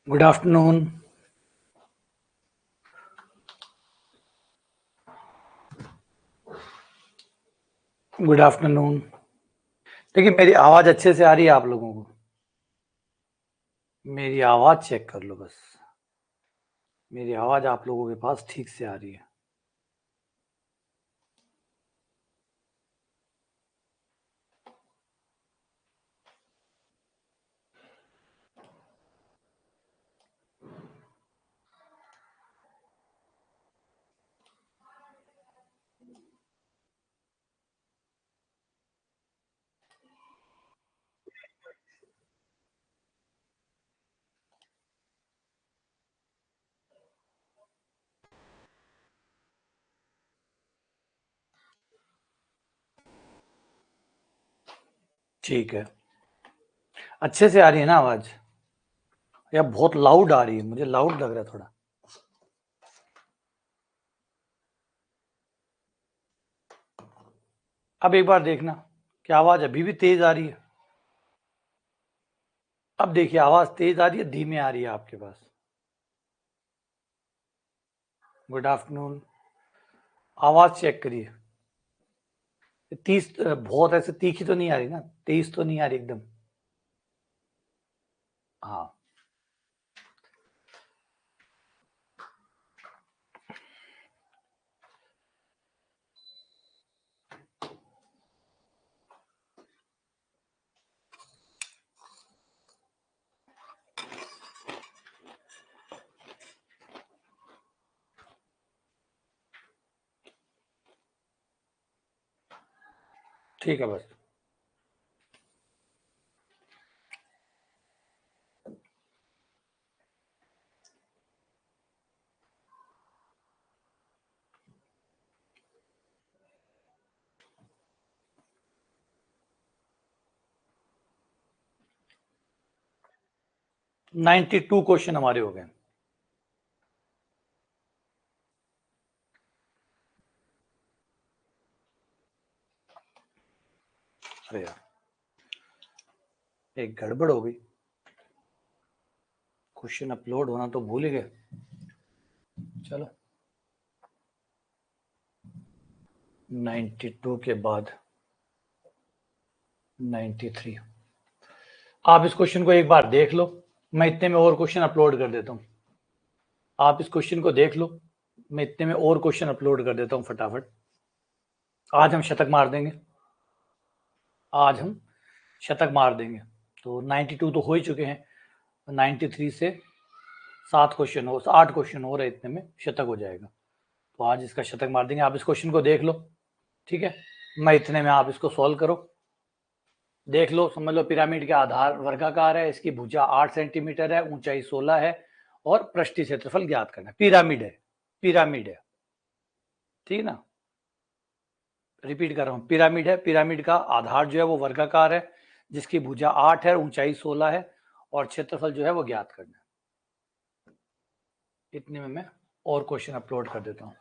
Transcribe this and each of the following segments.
Good afternoon. Good afternoon. देखिए, मेरी आवाज़ अच्छे से आ रही है आप लोगों को? मेरी आवाज़ चेक कर लो बस। मेरी आवाज़ आप लोगों के पास ठीक से आ रही है? ठीक है। अच्छे से आ रही है ना आवाज़, या बहुत लाउड आ रही है? मुझे लाउड लग रहा है थोड़ा। अब एक बार देखना, क्या आवाज़ अभी भी तेज़ आ रही है? अब देखिए, आवाज़ तेज़ आ रही है, धीमे आ रही है आपके पास? Good afternoon. आवाज़ चेक करिए। बहुत ऐसे तीखी तो नहीं आ रही ना? तेज़ तो नहीं आ रही एकदम? हाँ। ठीक है बस। । 92 क्वेश्चन हमारे हो गए। अरे यार, एक गड़बड़ हो गई। क्वेश्चन अपलोड होना तो भूल ही गए। चलो, 92 के बाद 93। आप इस क्वेश्चन को एक बार देख लो, मैं इतने में और क्वेश्चन अपलोड कर देता हूँ। आप इस क्वेश्चन को देख लो, मैं इतने में और क्वेश्चन अपलोड कर देता हूँ फटाफट। आज हम शतक मार देंगे। आज हम शतक मार देंगे। तो 92 तो हो ही चुके हैं, 93 से 8 क्वेश्चन और है, इतने में शतक हो जाएगा। तो आज इसका शतक मार देंगे। आप इस क्वेश्चन को देख लो, ठीक है? मैं इतने में, आप इसको सॉल्व करो। देख लो, समझ लो पिरामिड का आधार वर्गाकार है, इसकी भुजा 8 सेंटीमीटर है, ऊंचाई 16 है और पृष्ठीय क्षेत्रफल ज्ञात करना है। पिरामिड है, पिरामिड है, ठीक है ना? रिपीट कर रहा हूँ, पिरामिड है। पिरामिड का आधार जो है वो वर्गाकार है, जिसकी भुजा 8 है, ऊंचाई 16 है और क्षेत्रफल जो है वो ज्ञात करना है। इतने में मैं और क्वेश्चन अपलोड कर देता हूँ।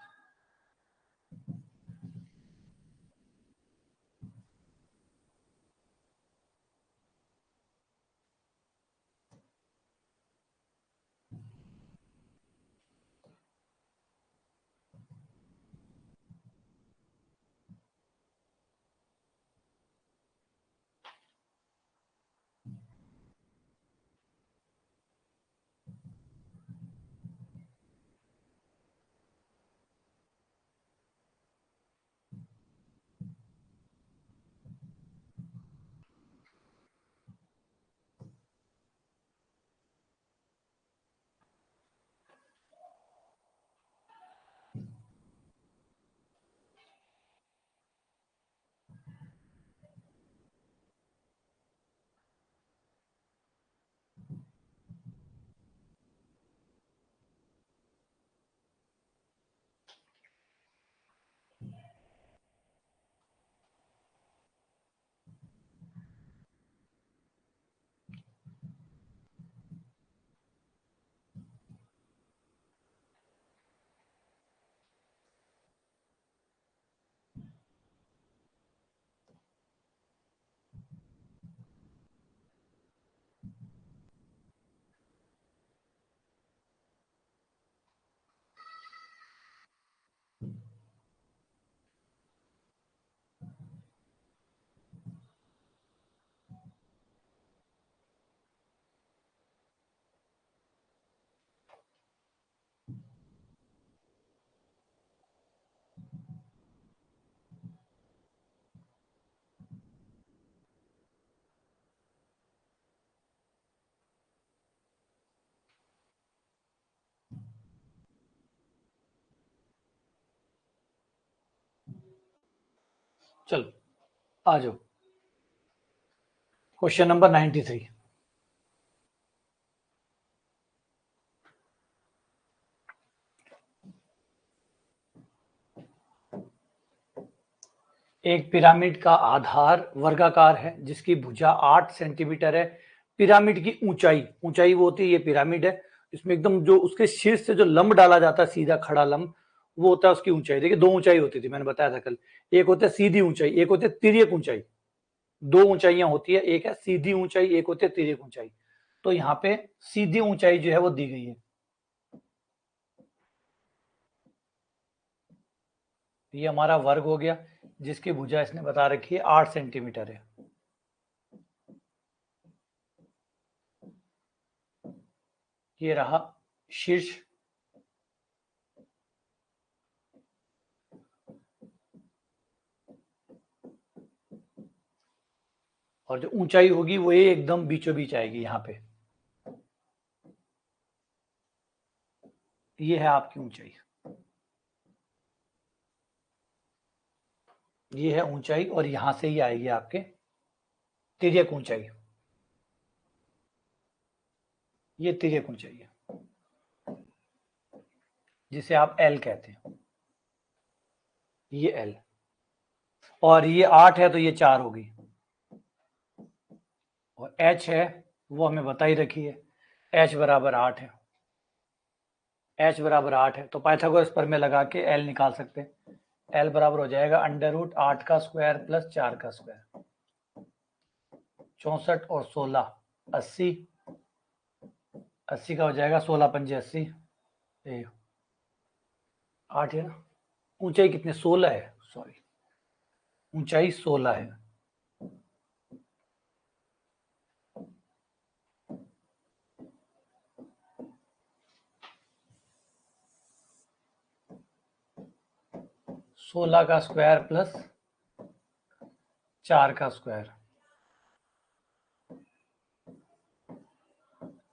चलो आ जाओ, क्वेश्चन नंबर 93। एक पिरामिड का आधार वर्गाकार है जिसकी भुजा 8 सेंटीमीटर है। पिरामिड की ऊंचाई, ऊंचाई वो होती है, ये पिरामिड है, इसमें एकदम जो उसके शीर्ष से जो लंब डाला जाता है, सीधा खड़ा लंब, वो होता है उसकी ऊंचाई। देखिए दो ऊंचाई होती थी, मैंने बताया था कल, एक होता है सीधी ऊंचाई, एक होती है तिर्यक ऊंचाई। दो ऊंचाइयां होती है, एक है सीधी ऊंचाई, एक होती है तिर्यक ऊंचाई। तो यहाँ पे सीधी ऊंचाई जो है वो दी गई है, ये हमारा वर्ग हो गया जिसकी भुजा इसने बता रखी है 8 सेंटीमीटर है। ये रहा शीर्ष, और जो ऊंचाई होगी वो ये एकदम बीचों बीच आएगी यहाँ पे, ये है आपकी ऊंचाई, ये है ऊंचाई, और यहां से ही आएगी आपके तिर्यक ऊंचाई, ये तिर्यक ऊंचाई है जिसे आप एल कहते हैं, ये एल, और ये 8 है तो ये 4 होगी, और एच है वो हमें बता ही रखी है, एच बराबर 8 है, एच बराबर 8 है, तो पाइथागोरस प्रमेय लगा के एल निकाल सकते हैं। एल बराबर हो जाएगा √8 का स्क्वायर प्लस 4 का स्क्वायर, 64 और 16 80, 80 का हो जाएगा 16 पंजे 80, 8 है ना, ऊंचाई कितने 16 है, सॉरी ऊंचाई 16 है। सोलह का स्क्वायर प्लस 4 का स्क्वायर,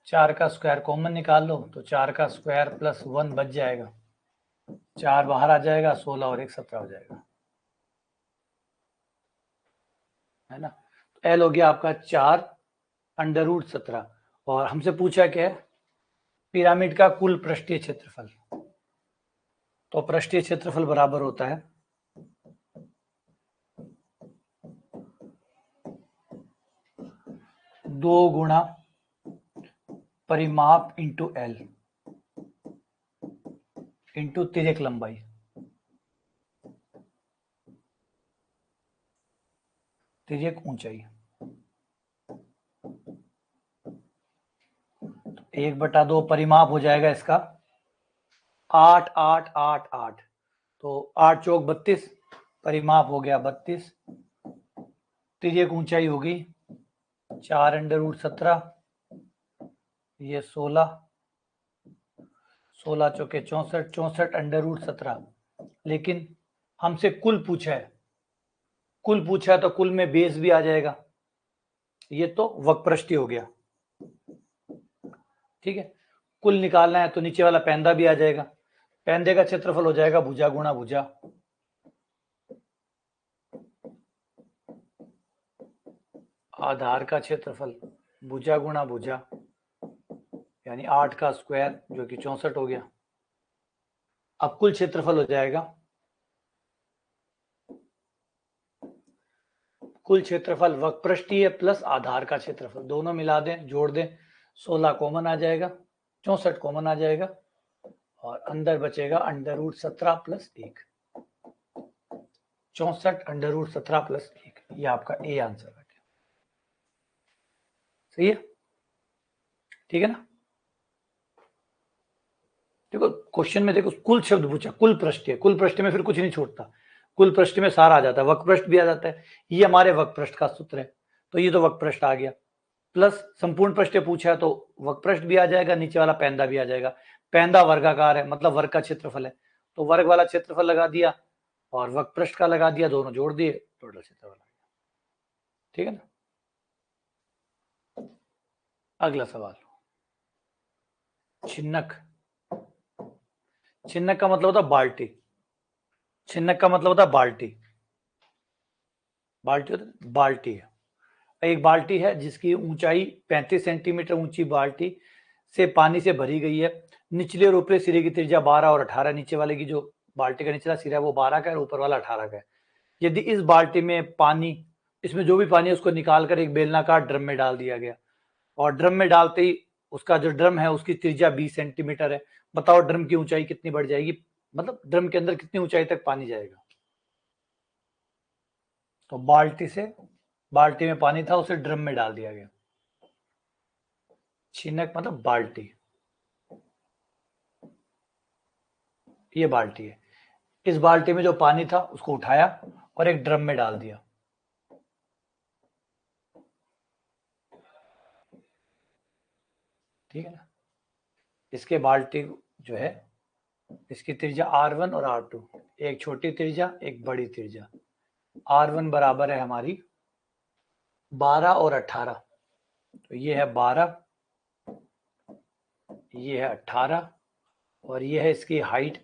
4 का स्क्वायर कॉमन निकाल लो तो 4 का स्क्वायर प्लस 1 बच जाएगा, 4 बाहर आ जाएगा, 16 और 1 17 हो जाएगा, है ना। तो एल हो गया आपका 4 √17, और हमसे पूछा क्या है, पिरामिड का कुल पृष्ठीय क्षेत्रफल, तो पृष्ठीय क्षेत्रफल बराबर होता है 2 गुणा परिमाप इंटू एल इंटू तिर्यक लंबाई, तिर्यक ऊंचाई, 1/2 परिमाप हो जाएगा इसका 8 8 8 8, तो 8 चौक 32, परिमाप हो गया 32, तिर्यक ऊंचाई होगी 4 √17, ये 16, 16 चौके 64, 64 √17, लेकिन हमसे कुल पूछा है, कुल पूछा है तो कुल में बेस भी आ जाएगा, ये तो वक्रपृष्ठीय हो गया, ठीक है। कुल निकालना है तो नीचे वाला पैंदा भी आ जाएगा, पैंदे का क्षेत्रफल हो जाएगा भुजा गुणा भुजा, आधार का क्षेत्रफल भुजा गुणा भुजा, यानी 8 का स्क्वायर जो कि 64 हो गया। अब कुल क्षेत्रफल हो जाएगा, कुल क्षेत्रफल वक्रपृष्ठीय प्लस आधार का क्षेत्रफल, दोनों मिला दें जोड़ दें, 16 कॉमन आ जाएगा, 64 कॉमन आ जाएगा, और अंदर बचेगा √17 प्लस 1, 64 √17 प्लस 1, ये आपका ए आंसर है, सही है, ठीक है ना। देखो क्वेश्चन में देखो कुल शब्द पूछा, कुल पृष्ठ, कुल पृष्ठ में फिर कुछ नहीं छोड़ता, कुल पृष्ठ में सारा आ जाता है, वक्रपृष्ठ भी आ जाता है, ये हमारे वक्रपृष्ठ का सूत्र है, तो ये तो वक्रपृष्ठ आ गया, प्लस संपूर्ण पृष्ठ पूछा है तो वक्रपृष्ठ भी आ जाएगा, नीचे वाला पैंदा भी आ जाएगा, पैंदा वर्गाकार है मतलब वर्ग का क्षेत्रफल है, तो वर्ग वाला क्षेत्रफल लगा दिया और वक्रपृष्ठ का लगा दिया, दोनों जोड़ दिए, टोटल क्षेत्रफल आ गया, ठीक है ना। अगला सवाल, छिन्नक, छिन्नक का मतलब होता है बाल्टी, छिन्नक का मतलब होता है बाल्टी, बाल्टी होता है, बाल्टी है, एक बाल्टी है जिसकी ऊंचाई 35 सेंटीमीटर ऊंची बाल्टी से पानी से भरी गई है। निचले और ऊपरी सिरे की त्रिज्या 12 और 18, नीचे वाले की जो बाल्टी का निचला सिरा है वो 12 का है और ऊपर वाला 18 का है। यदि इस बाल्टी में पानी, इसमें जो भी पानी है उसको निकालकर एक बेलनाकार ड्रम में डाल दिया गया और ड्रम में डालते ही उसका जो ड्रम है उसकी त्रिज्या 20 सेंटीमीटर है। बताओ ड्रम की ऊंचाई कितनी बढ़ जाएगी, मतलब ड्रम के अंदर कितनी ऊंचाई तक पानी जाएगा। तो बाल्टी में पानी था, उसे ड्रम में डाल दिया गया। छिनक मतलब बाल्टी, ये बाल्टी है। इस बाल्टी में जो पानी था उसको उठाया और एक ड्रम में डाल दिया। ठीक है ना। इसके बाल्टी जो है इसकी त्रिज्या R1 और R2, एक छोटी त्रिज्या एक बड़ी त्रिज्या। R1 बराबर है हमारी 12 और 18, तो ये है 12, ये है 18 और ये है इसकी हाइट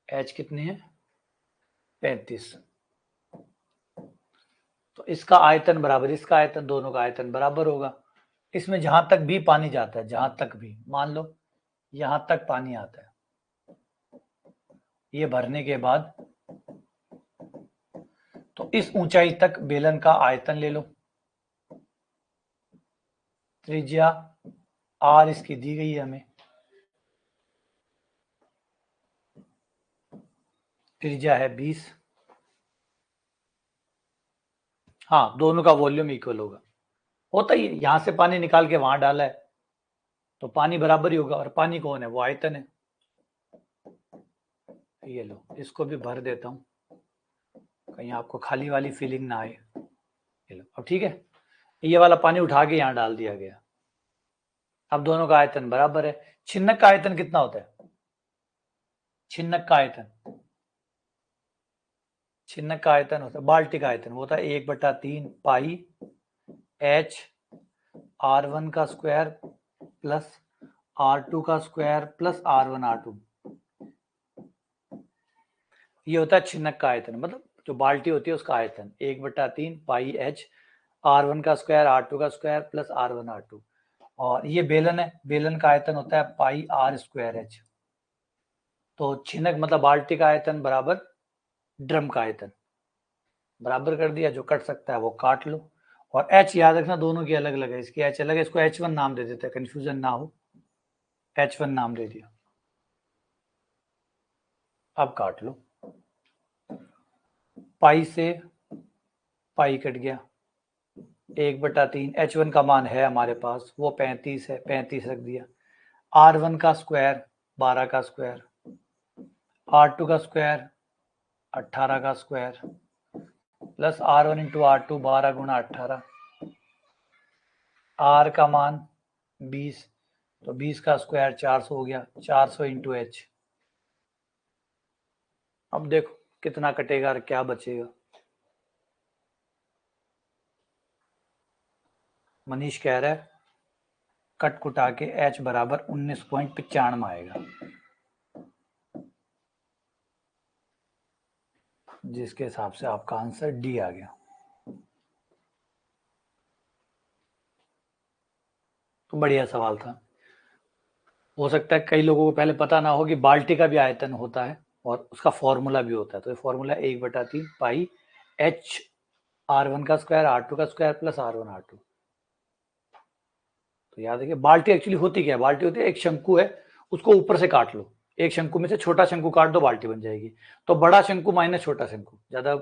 h कितनी है 35। तो इसका आयतन बराबर इसका आयतन, दोनों का आयतन बराबर होगा। इसमें जहां तक भी पानी जाता है, जहां तक भी, मान लो यहां तक पानी आता है, ये भरने के बाद तो इस ऊंचाई तक बेलन का आयतन ले लो। त्रिज्या R इसकी दी गई है हमें, त्रिज्या है 20। हाँ, दोनों का वॉल्यूम इक्वल होता ही है। यहां से पानी निकाल के वहां डाला है तो पानी बराबर ही होगा, और पानी कौन है, वो आयतन है। ये लो, इसको भी भर देता हूं कहीं आपको खाली वाली फीलिंग ना आए। ये लो, अब ठीक है, ये वाला पानी उठा के यहां डाल दिया गया। अब दोनों का आयतन बराबर है। छिन्नक का आयतन कितना होता है, छिन्नक का आयतन, छिन्नक का आयतन होता है, बाल्टी का आयतन होता है 1/3 पाई h R1 का स्क्वायर प्लस R2 का स्क्वायर प्लस R1 R2। ये होता है छिन्नक का आयतन, मतलब जो बाल्टी होती है उसका आयतन 1/3 पाई h R1 का स्क्वायर R2 का स्क्वायर प्लस R1 R2। और ये बेलन है, बेलन का आयतन होता है पाई R स्क्वायर h। तो छिन्नक मतलब बाल्टी का आयतन बराबर ड्रम का आयतन, बराबर कर दिया। जो कट सकता है वो काट लो। और h याद रखना दोनों की अलग अलग है, इसकी h अलग है, इसको h1 नाम दे देते हैं, कंफ्यूजन ना हो, h1 नाम दे दिया। अब काट लो, पाई से पाई कट गया, 1/3 h1 का मान है हमारे पास, वो 35 है, 35 रख दिया। R1 का स्क्वायर 12 का स्क्वायर, R2 का स्क्वायर 18 का square plus R1 into R2 12 गुणा 18, R का मान 20, तो 20 का स्क्वायर 400 हो गया, 400 इंटू h। अब देखो कितना कटेगा और क्या बचेगा। मनीष कह रहा है कट कुटा के h बराबर 19.95 आएगा, जिसके हिसाब से आपका आंसर डी आ गया। तो बढ़िया सवाल था। हो सकता है कई लोगों को पहले पता ना हो कि बाल्टी का भी आयतन होता है और उसका फॉर्मूला भी होता है। तो ये फॉर्मूला 1/3 पाई h R1 का स्क्वायर R2 का स्क्वायर प्लस R1 R2। तो याद रखिए बाल्टी एक्चुअली होती क्या है, बाल्टी होती है एक शंकु है, उसको ऊपर से काट लो, एक शंकु में से छोटा शंकु काट दो, बाल्टी बन जाएगी। तो बड़ा शंकु माइनस छोटा शंकु, ज्यादा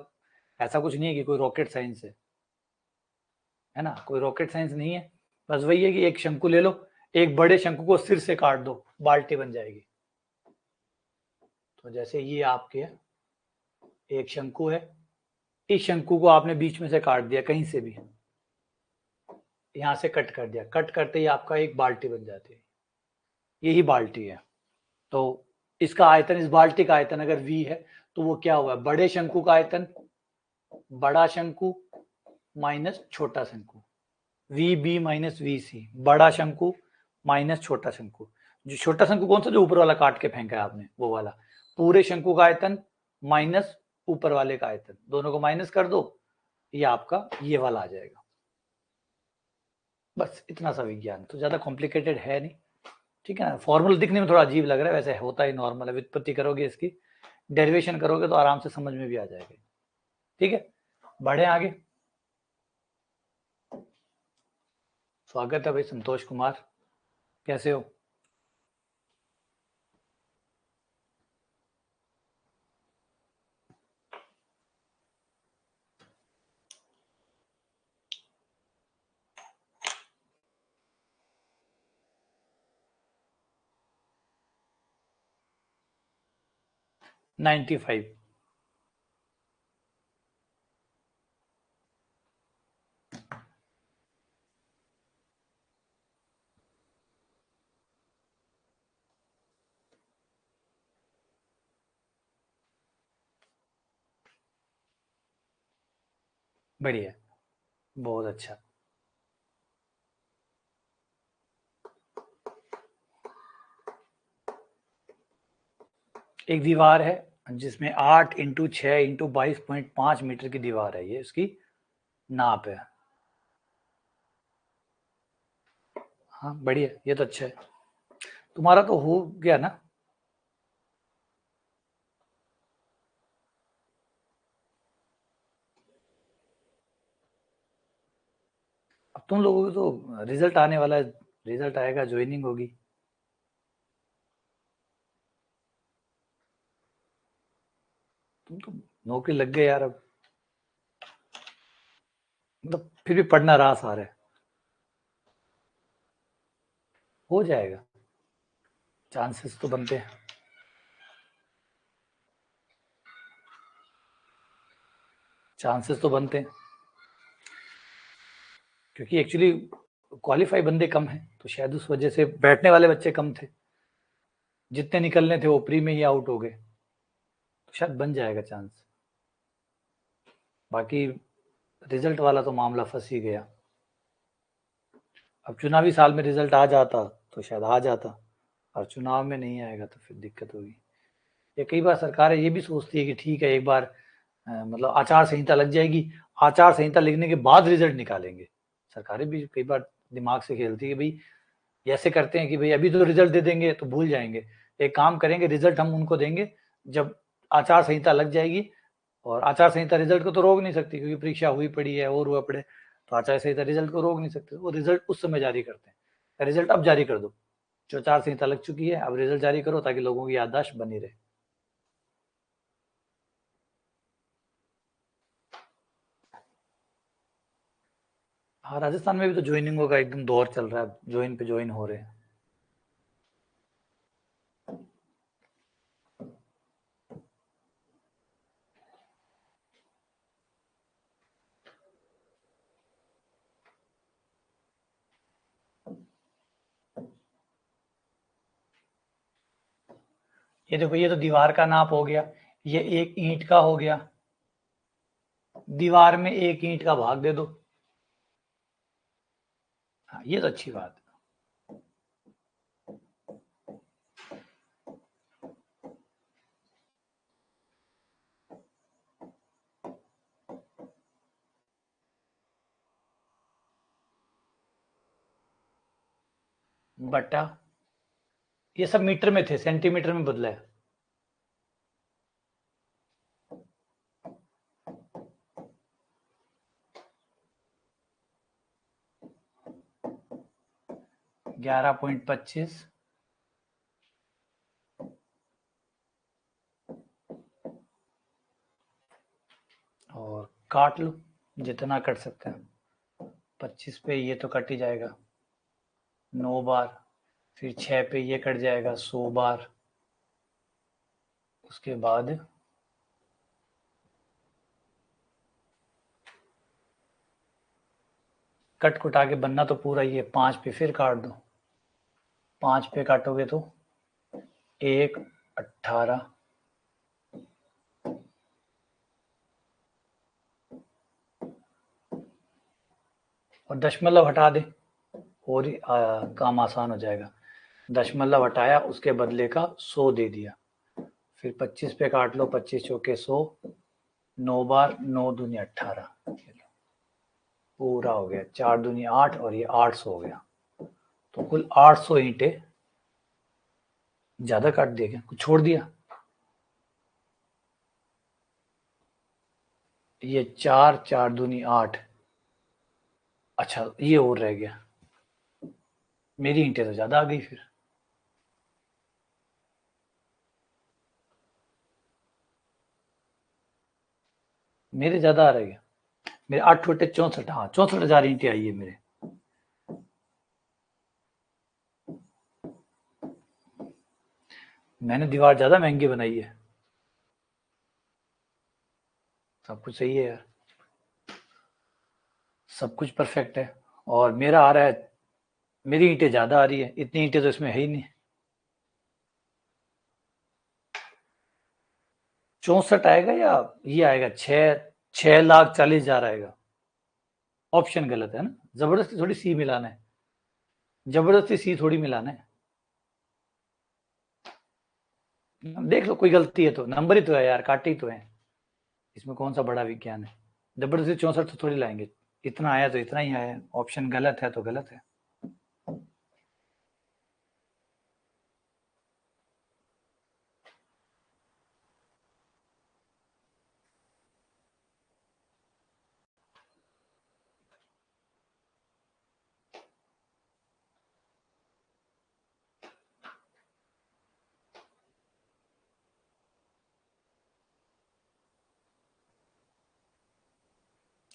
ऐसा कुछ नहीं है कि कोई रॉकेट साइंस है ना, कोई रॉकेट साइंस नहीं है। बस वही है कि एक शंकु ले लो, एक बड़े शंकु को सिर से काट दो, बाल्टी बन जाएगी। तो जैसे ये आपके एक शंकु है, इस शंकु को आपने बीच में से काट दिया, कहीं से भी यहां से कट कर दिया, कट करते ही आपका एक बाल्टी बन जाती है, यही बाल्टी है। तो इसका आयतन, इस बाल्टी का आयतन अगर V है तो वो क्या हुआ, बड़े शंकु का आयतन, बड़ा शंकु माइनस छोटा शंकु, VB माइनस VC, बड़ा शंकु माइनस छोटा शंकु। जो छोटा शंकु कौन सा, जो ऊपर वाला काट के फेंका है आपने, वो वाला। पूरे शंकु का आयतन माइनस ऊपर वाले का आयतन, दोनों को माइनस कर दो, ये आपका ये वाला आ जाएगा। बस इतना सा विज्ञान, तो ज्यादा कॉम्प्लिकेटेड है नहीं, ठीक है ना। फॉर्मूला दिखने में थोड़ा अजीब लग रहा है, वैसे होता ही नॉर्मल है। व्युत्पत्ति करोगे इसकी, डेरिवेशन करोगे तो आराम से समझ में भी आ जाएगा, ठीक है। बढ़े आगे। स्वागत है भाई संतोष कुमार, कैसे हो? Ninety five. बढ़िया, बहुत अच्छा। एक दीवार है जिसमें 8 इंटू 6 इंटू 22.5 मीटर की दीवार है, ये उसकी नाप है। हाँ बढ़िया, ये तो अच्छा है। तुम्हारा तो हो गया ना? अब तुम लोगों को तो रिजल्ट आने वाला है, रिजल्ट आएगा, ज्वाइनिंग होगी। तुम तो नौकरी लग गए यार अब, मतलब फिर भी पढ़ना रहा सारे, हो जाएगा, चांसेस तो बनते हैं, चांसेस तो बनते हैं, क्योंकि एक्चुअली क्वालिफाई बंदे कम हैं, तो शायद उस वजह से बैठने वाले बच्चे कम थे, जितने निकलने थे वो प्री में ही आउट हो गए, तो शायद बन जाएगा चांस। बाकी रिजल्ट वाला तो मामला फंस ही गया। अब चुनावी साल में रिजल्ट आ जाता तो शायद आ जाता, और चुनाव में नहीं आएगा तो फिर दिक्कत होगी। ये कई बार सरकारें ये भी सोचती है कि ठीक है एक बार मतलब आचार संहिता लग जाएगी, आचार संहिता लिखने के बाद रिजल्ट निकालेंगे। सरकारें भी कई बार दिमाग से खेलती है, भाई ऐसे करते हैं कि भाई अभी तो रिजल्ट दे देंगे तो भूल जाएंगे, एक काम करेंगे रिजल्ट हम उनको देंगे जब आचार संहिता लग जाएगी, और आचार संहिता रिजल्ट को तो रोक नहीं सकती क्योंकि परीक्षा हुई पड़ी है और हुआ पड़े, तो आचार संहिता रिजल्ट को रोक नहीं सकते, वो रिजल्ट उस समय जारी करते हैं। रिजल्ट अब जारी कर दो, जो आचार संहिता लग चुकी है अब रिजल्ट जारी करो ताकि लोगों की याददाश्त बनी रहे। हाँ राजस्थान में भी तो ज्वाइनिंगों का एकदम दौर चल रहा है, ज्वाइन पे ज्वाइन हो रहे हैं। ये देखो, ये तो दीवार का नाप हो गया, ये एक ईंट का हो गया, दीवार में एक ईंट का भाग दे दो। हाँ ये तो अच्छी बात है। बटा, ये सब मीटर में थे, सेंटीमीटर में बदला है। ग्यारह पॉइंट पच्चीस, और काट लो जितना कट सकते हैं। 25 पे ये तो कट ही जाएगा 9 बार, फिर 6 पे ये कट जाएगा 100 बार, उसके बाद कट कुटा के बनना तो पूरा ही है। 5 पे फिर काट दो, 5 पे काटोगे तो 1, 18, और दशमलव हटा दे, और काम आसान हो जाएगा। दशमलव हटाया, उसके बदले का 100 दे दिया, फिर 25 पे काट लो, 25 चौके 100, 9 बार 9 दूनी 18, पूरा हो गया। 4 दूनी 8 और ये 800 हो गया। तो कुल 800 ईंटें। ज्यादा काट दिया क्या, कुछ छोड़ दिया? ये 4 4 दूनी 8। अच्छा ये और रह गया। मेरी ईंटें तो ज्यादा आ गई फिर। मेरे ज्यादा आ रहे गया। मेरे 8 छोटे 64, हाँ 64,000 ईंटें आई है मेरे। मैंने दीवार ज्यादा महंगी बनाई है। सब कुछ सही है यार, सब कुछ परफेक्ट है। और मेरा आ रहा है, मेरी ईंटें ज्यादा आ रही है। इतनी ईंटें तो इसमें है ही नहीं। 64 आएगा या ये आएगा 6,40,000 आएगा। ऑप्शन गलत है ना, जबरदस्ती थोड़ी सी मिलाना है, जबरदस्ती सी थोड़ी मिलाना है। देख लो, कोई गलती है तो नंबर ही तो है यार, काटे ही तो है। इसमें कौन सा बड़ा विज्ञान है। जबरदस्ती 64 तो थोड़ी लाएंगे। इतना आया तो इतना ही आया, ऑप्शन गलत है तो गलत है।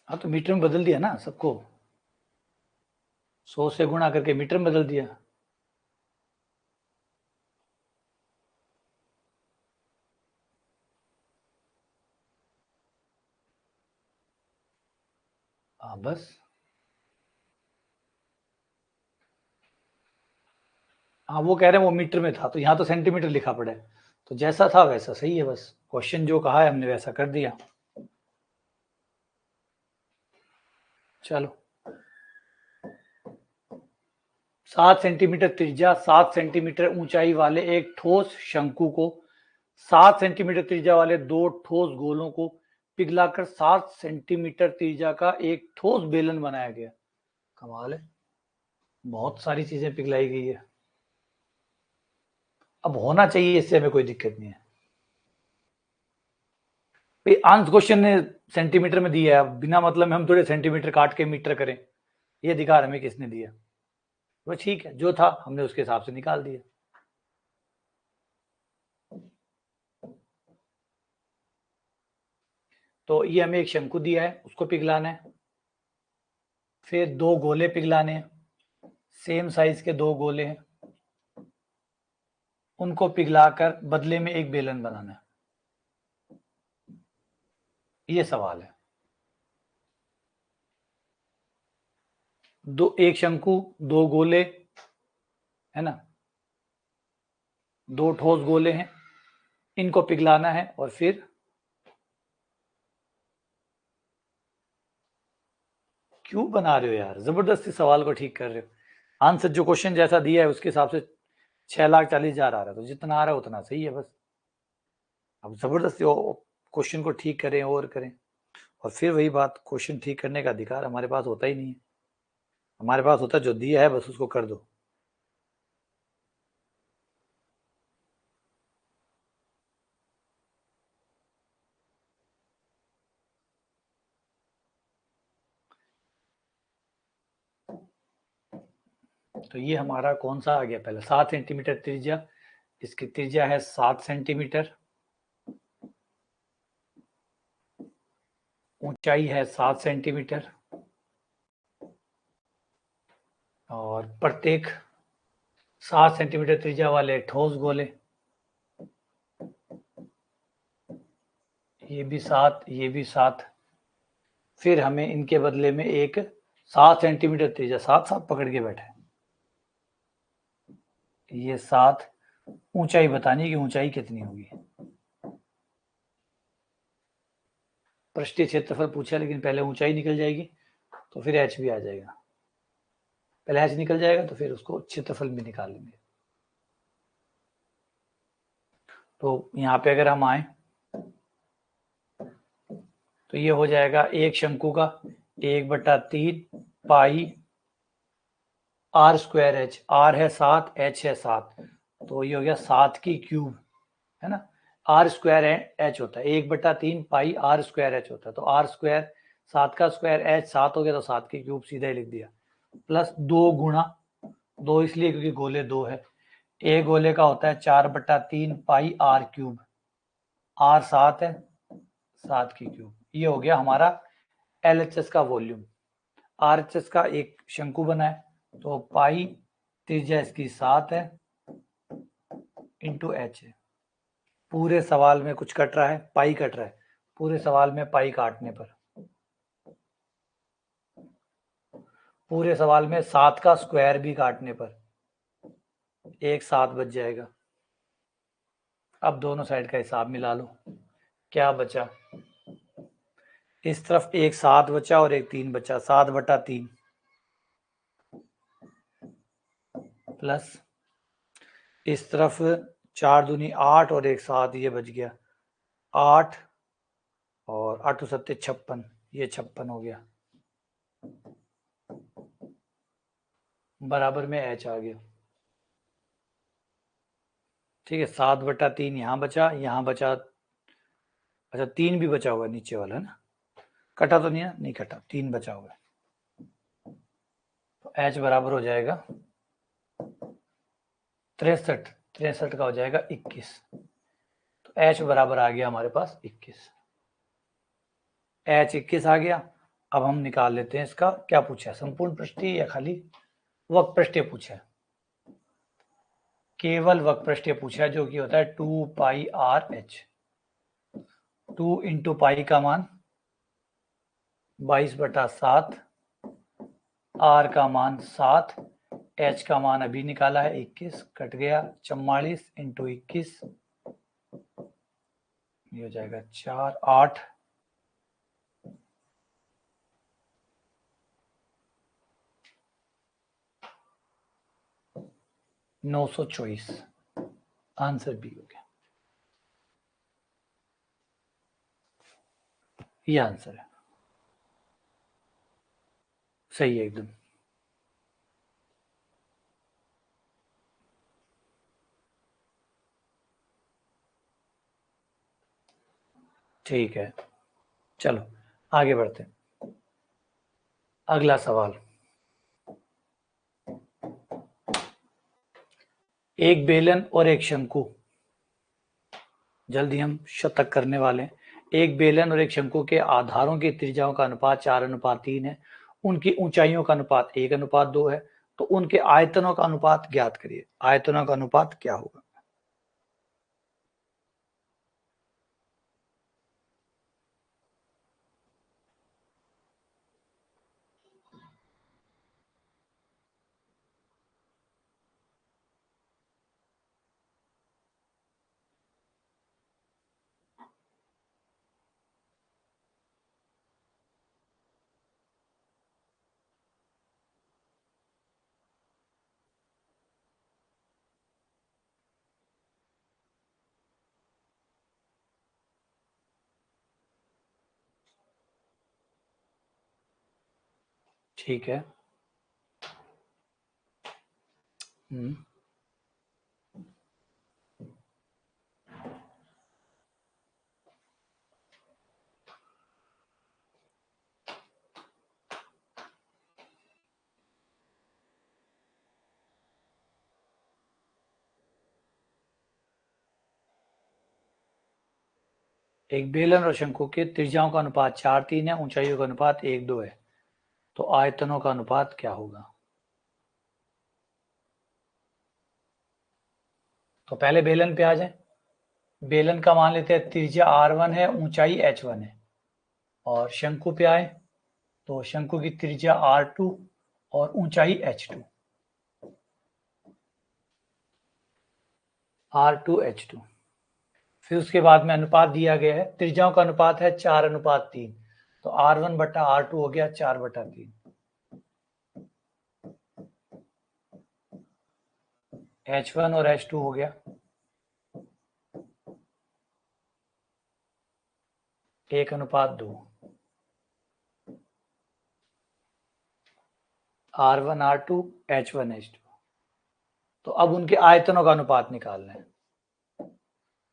हाँ तो मीटर में बदल दिया ना सबको, 100 से गुणा करके मीटर में बदल दिया। हाँ बस। हाँ वो कह रहे हैं वो मीटर में था, तो यहाँ तो सेंटीमीटर लिखा पड़ा है। तो जैसा था वैसा सही है, बस क्वेश्चन जो कहा है हमने वैसा कर दिया। चलो, 7 सेंटीमीटर त्रिज्या 7 सेंटीमीटर ऊंचाई वाले एक ठोस शंकु को 7 सेंटीमीटर त्रिज्या वाले 2 ठोस गोलों को पिघलाकर 7 सेंटीमीटर त्रिज्या का एक ठोस बेलन बनाया गया। कमाल है, बहुत सारी चीजें पिघलाई गई है। अब होना चाहिए, इससे हमें कोई दिक्कत नहीं है। आंसर क्वेश्चन ने सेंटीमीटर में दिया है, बिना मतलब में हम थोड़े सेंटीमीटर काट के मीटर करें। ये अधिकार हमें किसने दिया? वो ठीक है, जो था हमने उसके हिसाब से निकाल दिया। तो ये हमें एक शंकु दिया है, उसको पिघलाना है। फिर 2 गोले पिघलाने हैं, सेम साइज के 2 गोले हैं, उनको पिघलाकर बदले में एक बेलन बनाना है। ये सवाल है। एक शंकु, 2 गोले, है ना, 2 ठोस गोले हैं, इनको पिघलाना है और फिर क्यों बना रहे हो यार, जबरदस्ती सवाल को ठीक कर रहे हो। आंसर जो क्वेश्चन जैसा दिया है उसके हिसाब से 6,40,000 आ रहा है, तो जितना आ रहा है उतना सही है बस। अब जबरदस्ती क्वेश्चन को ठीक करें और करें, और फिर वही बात, क्वेश्चन ठीक करने का अधिकार हमारे पास होता ही नहीं है। हमारे पास होता है जो दिया है बस उसको कर दो। तो ये हमारा कौन सा आ गया पहले, 7 सेंटीमीटर त्रिज्या, इसकी त्रिज्या है 7 सेंटीमीटर, ऊंचाई है 7 सेंटीमीटर, और प्रत्येक 7 सेंटीमीटर त्रिज्या वाले ठोस गोले, ये भी 7 ये भी 7। फिर हमें इनके बदले में एक 7 सेंटीमीटर त्रिज्या, 7 7 पकड़ के बैठे, ये 7 ऊंचाई बतानी है कि ऊंचाई कितनी होगी। पृष्ठीय क्षेत्रफल पूछा, लेकिन पहले ऊंचाई निकल जाएगी तो फिर एच भी आ जाएगा। पहले एच निकल जाएगा तो फिर उसको क्षेत्रफल भी निकाल लेंगे। तो यहाँ पे अगर हम आए तो ये हो जाएगा एक शंकु का 1/3 pi r square H. Are है 7, एच है 7, तो ये हो गया 7 की क्यूब, है ना। आर स्क्वायर एच होता है 1/3 पाई आर स्क्वायर एच होता है, तो आर स्क्वायर 7 का स्क्वायर एच 7 हो गया, तो 7 की क्यूब सीधा ही लिख दिया। प्लस 2 गुणा 2 इसलिए क्योंकि गोले 2 है। एक गोले का होता है 4/3 पाई आर क्यूब। आर 7 है, 7 की क्यूब। ये हो गया हमारा LHS का वॉल्यूम। RHS का एक शंकु बना है, तो पाई त्रिज्या इसकी 7 है इंटू एच है। पूरे सवाल में कुछ कट रहा है, पाई कट रहा है। पूरे सवाल में पाई काटने पर, पूरे सवाल में 7 का स्क्वायर भी काटने पर एक 7 बच जाएगा। अब दोनों साइड का हिसाब मिला लो, क्या बचा। इस तरफ एक 7 बचा और एक 3 बचा, 7/3 प्लस इस तरफ 4 दूनी 8 और एक 7, ये बच गया 8 और 8 7 56, ये 56 हो गया, बराबर में एच आ गया। ठीक है, 7/3 यहाँ बचा, यहाँ बचा। अच्छा 3 भी बचा हुआ है नीचे वाला, है ना। कटा तो नहीं है, नहीं कटा, 3 बचा हुआ है। तो एच बराबर हो जाएगा 63, 63 का हो जाएगा 21। तो एच बराबर आ गया हमारे पास 21। एच 21 आ गया। अब हम निकाल लेते हैं इसका, क्या पूछा है, संपूर्ण पृष्ठीय या खाली वक्र पृष्ठीय पूछा है। केवल वक्र पृष्ठीय पूछा है, जो कि होता है 2 पाई आर एच। 2 इंटू पाई का मान 22/7, आर का मान 7, एच का मान अभी निकाला है 21, कट गया 44 इंटू 21, ये हो जाएगा 4 8 924। आंसर बी हो गया, ये आंसर है, सही है एकदम। ठीक है, चलो आगे बढ़ते हैं। अगला सवाल, एक बेलन और एक शंकु, जल्दी हम शतक करने वाले हैं। एक बेलन और एक शंकु के आधारों की त्रिज्याओं का अनुपात 4/3 है, उनकी ऊंचाइयों का अनुपात 1/2 है, तो उनके आयतनों का अनुपात ज्ञात करिए। आयतनों का अनुपात क्या होगा। ठीक है। एक बेलन और शंकु के त्रिज्याओं का अनुपात 4/3 है, ऊंचाइयों का अनुपात 1/2 है, तो आयतनों का अनुपात क्या होगा। तो पहले बेलन पे आ जाए। बेलन का मान लेते हैं त्रिज्या r1 है, ऊंचाई h1 है। और शंकु पे आए तो शंकु की त्रिज्या r2 और ऊंचाई h2। r2h2। फिर उसके बाद में अनुपात दिया गया है, त्रिज्याओं का अनुपात है 4/3, तो r1/r2 हो गया 4/3। h1 और h2 हो गया 1/2। R1 R2 H1 H2। तो अब उनके आयतनों का अनुपात निकालना है।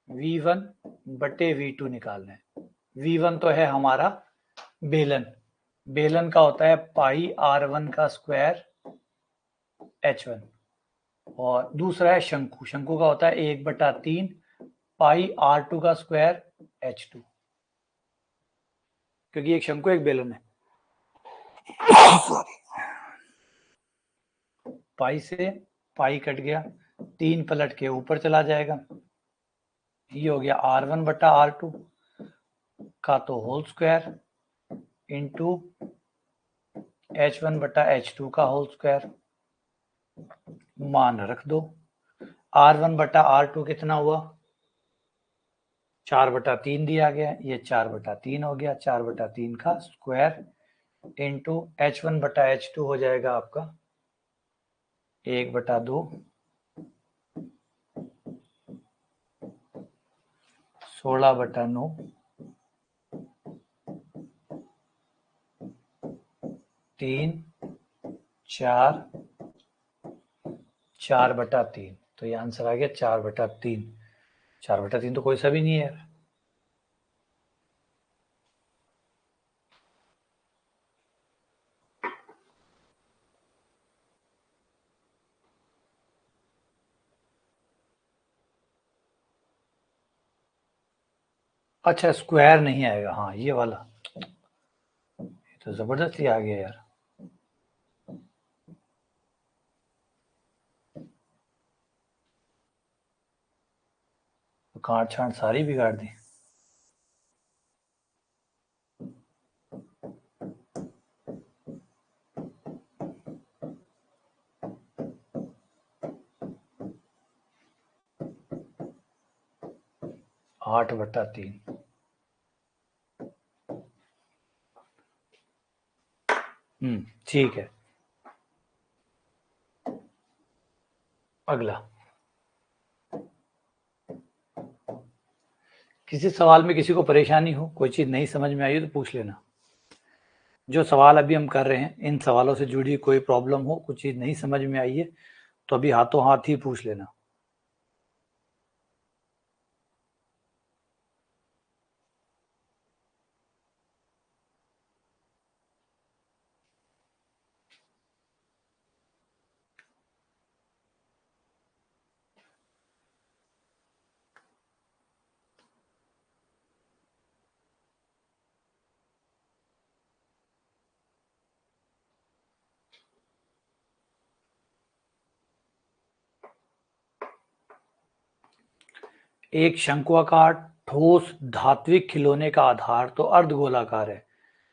V1 बटे V2 निकालना है। V1 तो है हमारा बेलन, बेलन का होता है पाई R1 का स्क्वायर H1, और दूसरा है शंकु, शंकु का होता है 1/3 पाई R2 का स्क्वायर H2, क्योंकि एक शंकु एक बेलन है। पाई से पाई कट गया, 3 पलट के ऊपर चला जाएगा, ये हो गया R1/R2 का तो होल स्क्वायर इंटू H1/H2 का होल स्क्वायर, मान रख दो। R1/R2 कितना हुआ, 4/3 दिया गया, ये 4/3 हो गया, 4/3 का स्क्वायर इंटू H1/H2 हो जाएगा आपका 1/2, 16/9, 3, 4, 4/3। तो ये आंसर आ गया 4/3। 4/3 तो कोई सा भी नहीं है यार। अच्छा, स्क्वायर नहीं आएगा, हाँ ये वाला, ये तो जबरदस्ती आ गया यार। तो काट छांट सारी बिगाड़ दी। आठ बटा तीन, ठीक है। अगला, किसी सवाल में किसी को परेशानी हो, कोई चीज नहीं समझ में आई हो तो पूछ लेना। जो सवाल अभी हम कर रहे हैं, इन सवालों से जुड़ी कोई प्रॉब्लम हो, कुछ चीज नहीं समझ में आई है तो अभी हाथों हाथ ही पूछ लेना। एक शंक्वाकार ठोस धात्विक खिलौने का आधार तो अर्धगोलाकार है,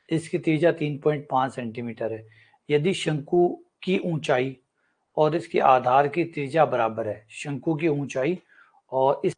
इसकी त्रिज्या 3.5 सेंटीमीटर है। यदि शंकु की ऊंचाई और इसके आधार की त्रिज्या बराबर है, शंकु की ऊंचाई और इस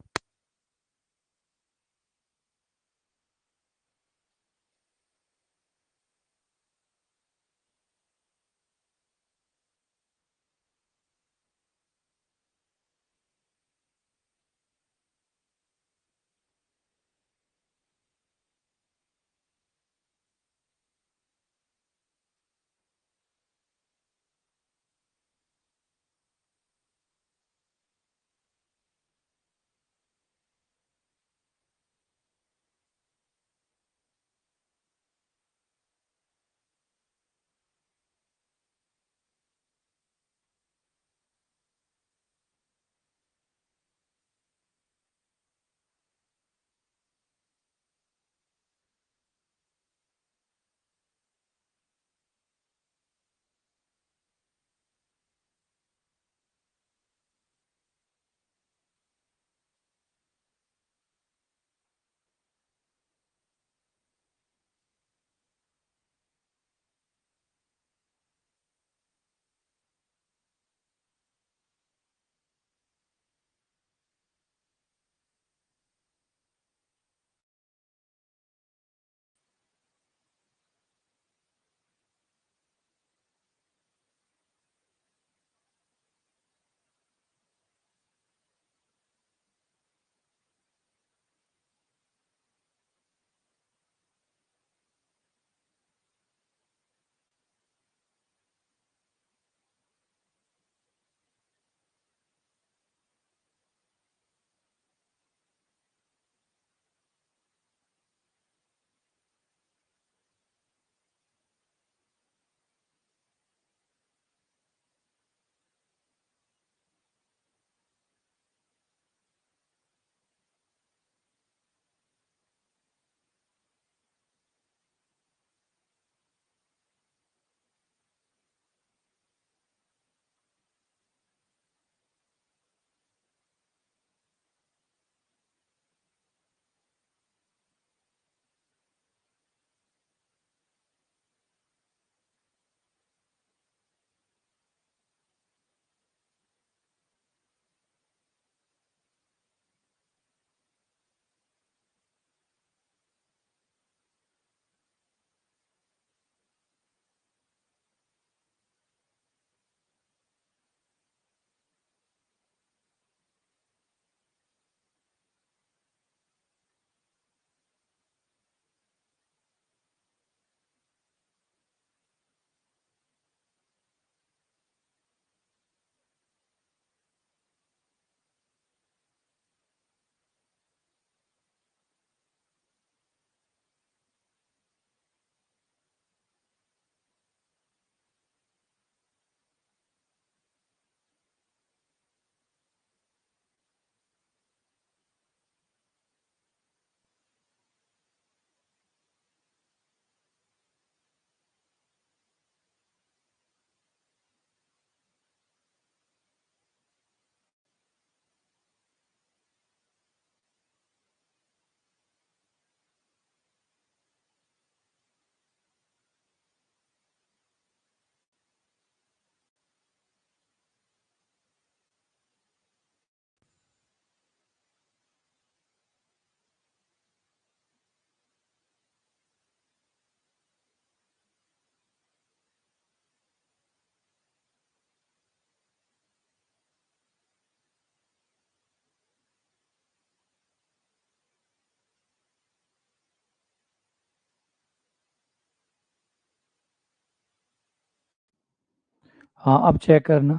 हाँ अब चेक करना।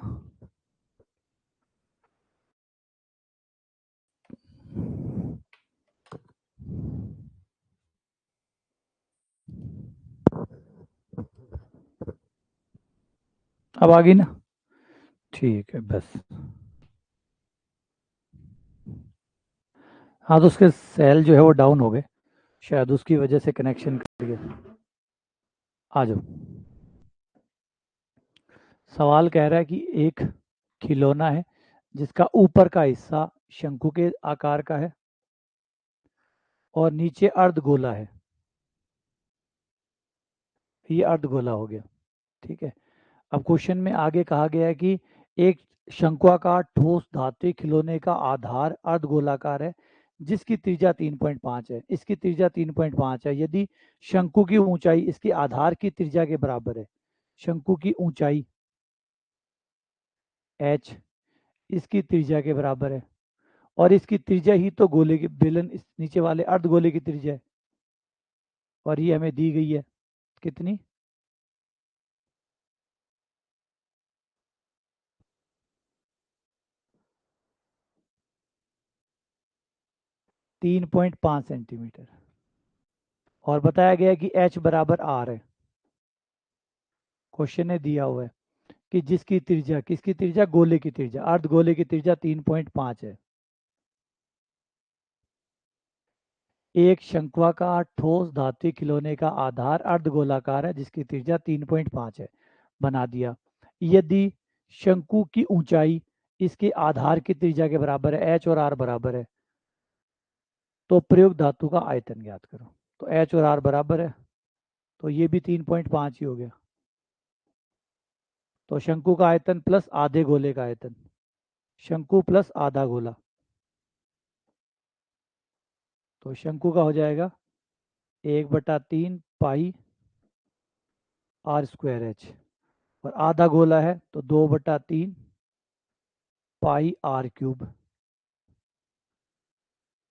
अब आ गई ना? ठीक है बस। हाँ तो उसके सेल जो है वो डाउन हो गए, शायद उसकी वजह से कनेक्शन कट गया। आ जाओ। सवाल कह रहा है कि एक खिलौना है जिसका ऊपर का हिस्सा शंकु के आकार का है और नीचे अर्धगोला है। ये अर्धगोला हो गया। ठीक है। अब क्वेश्चन में आगे कहा गया है कि एक शंक्वाकार ठोस धात्विक खिलौने का आधार अर्धगोलाकार है जिसकी त्रिज्या 3.5 है। इसकी त्रिज्या 3.5 है यदि शंकु की ऊंचाई इसके आधार की त्रिज्या के बराबर है। शंकु की ऊंचाई h इसकी त्रिज्या के बराबर है और इसकी त्रिज्या ही तो गोले की बेलन इस नीचे वाले अर्धगोले की त्रिज्या है और ये हमें दी गई है कितनी? 3.5 सेंटीमीटर। और बताया गया है कि h बराबर r है। क्वेश्चन ने दिया हुआ है कि जिसकी त्रिज्या, किसकी त्रिज्या? गोले की त्रिज्या, अर्धगोले की त्रिज्या 3.5 है। एक शंक्वाकार ठोस धात्विक खिलौने का आधार अर्धगोलाकार है जिसकी त्रिज्या 3.5 है। बना दिया। यदि शंकु की ऊंचाई इसके आधार की त्रिज्या के बराबर है, एच और आर बराबर है, तो प्रयुक्त धातु का आयतन ज्ञात करो। तो एच और आर बराबर है तो ये भी 3.5 ही हो गया। तो शंकु का आयतन प्लस आधे गोले का आयतन, शंकु प्लस आधा गोला, तो शंकु का हो जाएगा 1/3 पाई आर स्क्वायर एच और आधा गोला है तो 2/3 पाई आर क्यूब,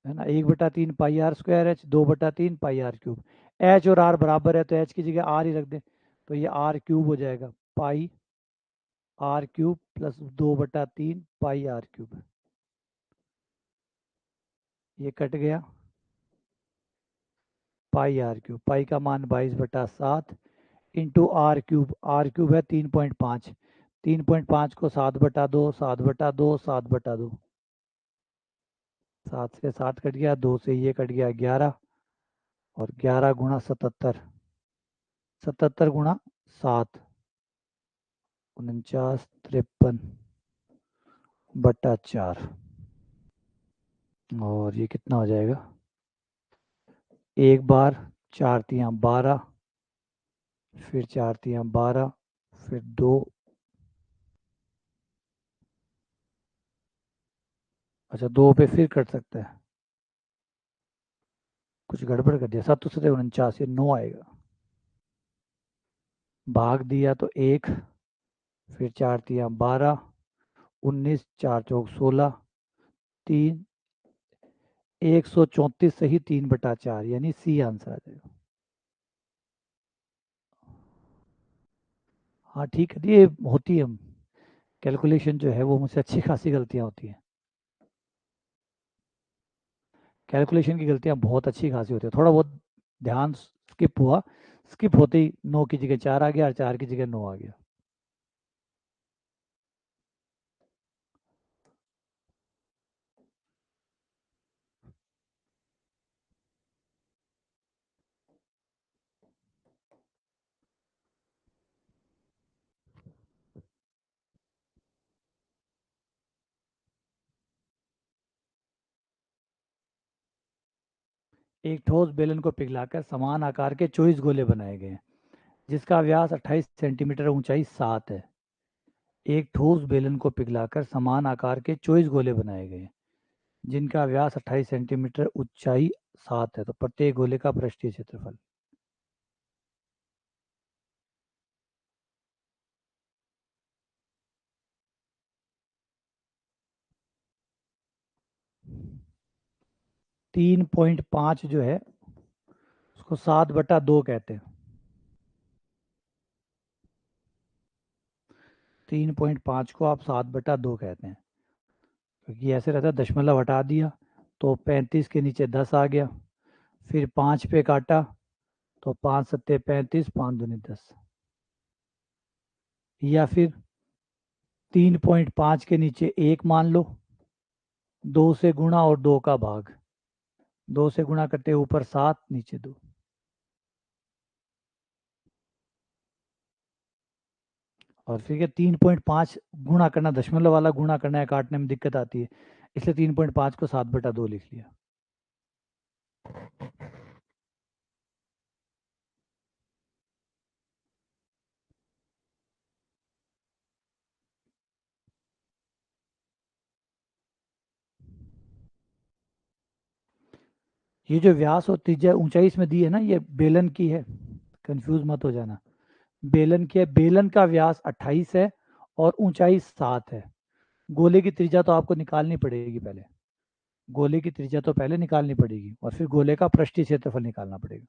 है ना। 1/3 pi r square h, 2/3 pi r cube. H और आर बराबर है तो एच की जगह आर ही रख दें तो ये आर क्यूब हो जाएगा, pi r cube plus 2/3 pi r cube. ये कट गया, पाई आर क्यूब, पाई का मान 22/7 इंटू आर क्यूब है 3.5, 3.5 को 7/2, 7/2, 7/2, 7 से 7 कट गया, 2 से ये कट गया 11 और 11 गुणा 77, 77 गुणा 7, 49, 53/4 और ये कितना हो जाएगा? एक बार 4×3 12, फिर 4×3 12, फिर 2, अच्छा 2 पे फिर कट सकता है, कुछ गड़बड़ कर दिया। 7×49 ये 9 आएगा। भाग दिया तो 1, फिर 4×3 12, 19, 4×4 16, 3, 134 सही 3/4 यानी सी आंसर आ जाएगा। हाँ ठीक है, ये होती है, कैलकुलेशन जो है वो मुझसे अच्छी खासी गलतियाँ होती हैं। कैलकुलेशन की गलतियाँ बहुत अच्छी खासी होती है, थोड़ा बहुत ध्यान स्किप हुआ, स्किप होते ही 9 की जगह 4 आ गया और 4 की जगह 9 आ गया। एक ठोस बेलन को पिघलाकर समान आकार के 24 गोले बनाए गए हैं जिसका व्यास 28 सेंटीमीटर, ऊंचाई 7 है। एक ठोस बेलन को पिघलाकर समान आकार के 24 गोले बनाए गए हैं जिनका व्यास 28 सेंटीमीटर, ऊंचाई 7 है, तो प्रत्येक गोले का पृष्ठीय क्षेत्रफल। तीन पॉइंट पाँच जो है उसको 7/2 कहते हैं। 3.5 को आप 7/2 कहते हैं, क्योंकि ऐसे रहता है, दशमलव हटा दिया तो 35 के नीचे 10 आ गया, फिर 5 पे काटा तो 5 सत्ते 35, 5 दूनी 10, या फिर 3.5 के नीचे 1 मान लो, 2 से गुणा और 2 का भाग, 2 से गुणा करते ऊपर 7 नीचे 2, और फिर क्या 3.5 गुणा करना, दशमलव वाला गुणा करना है, काटने में दिक्कत आती है, इसलिए 3.5 को 7/2 लिख लिया। ये जो व्यास और त्रिज्या ऊंचाई इसमें दी है ना, ये बेलन की है, कंफ्यूज मत हो जाना। बेलन की है, बेलन का व्यास 28 है और ऊंचाई 7 है। गोले की त्रिज्या तो आपको निकालनी पड़ेगी पहले, गोले की त्रिज्या तो पहले निकालनी पड़ेगी और फिर गोले का पृष्ठीय क्षेत्रफल निकालना पड़ेगा।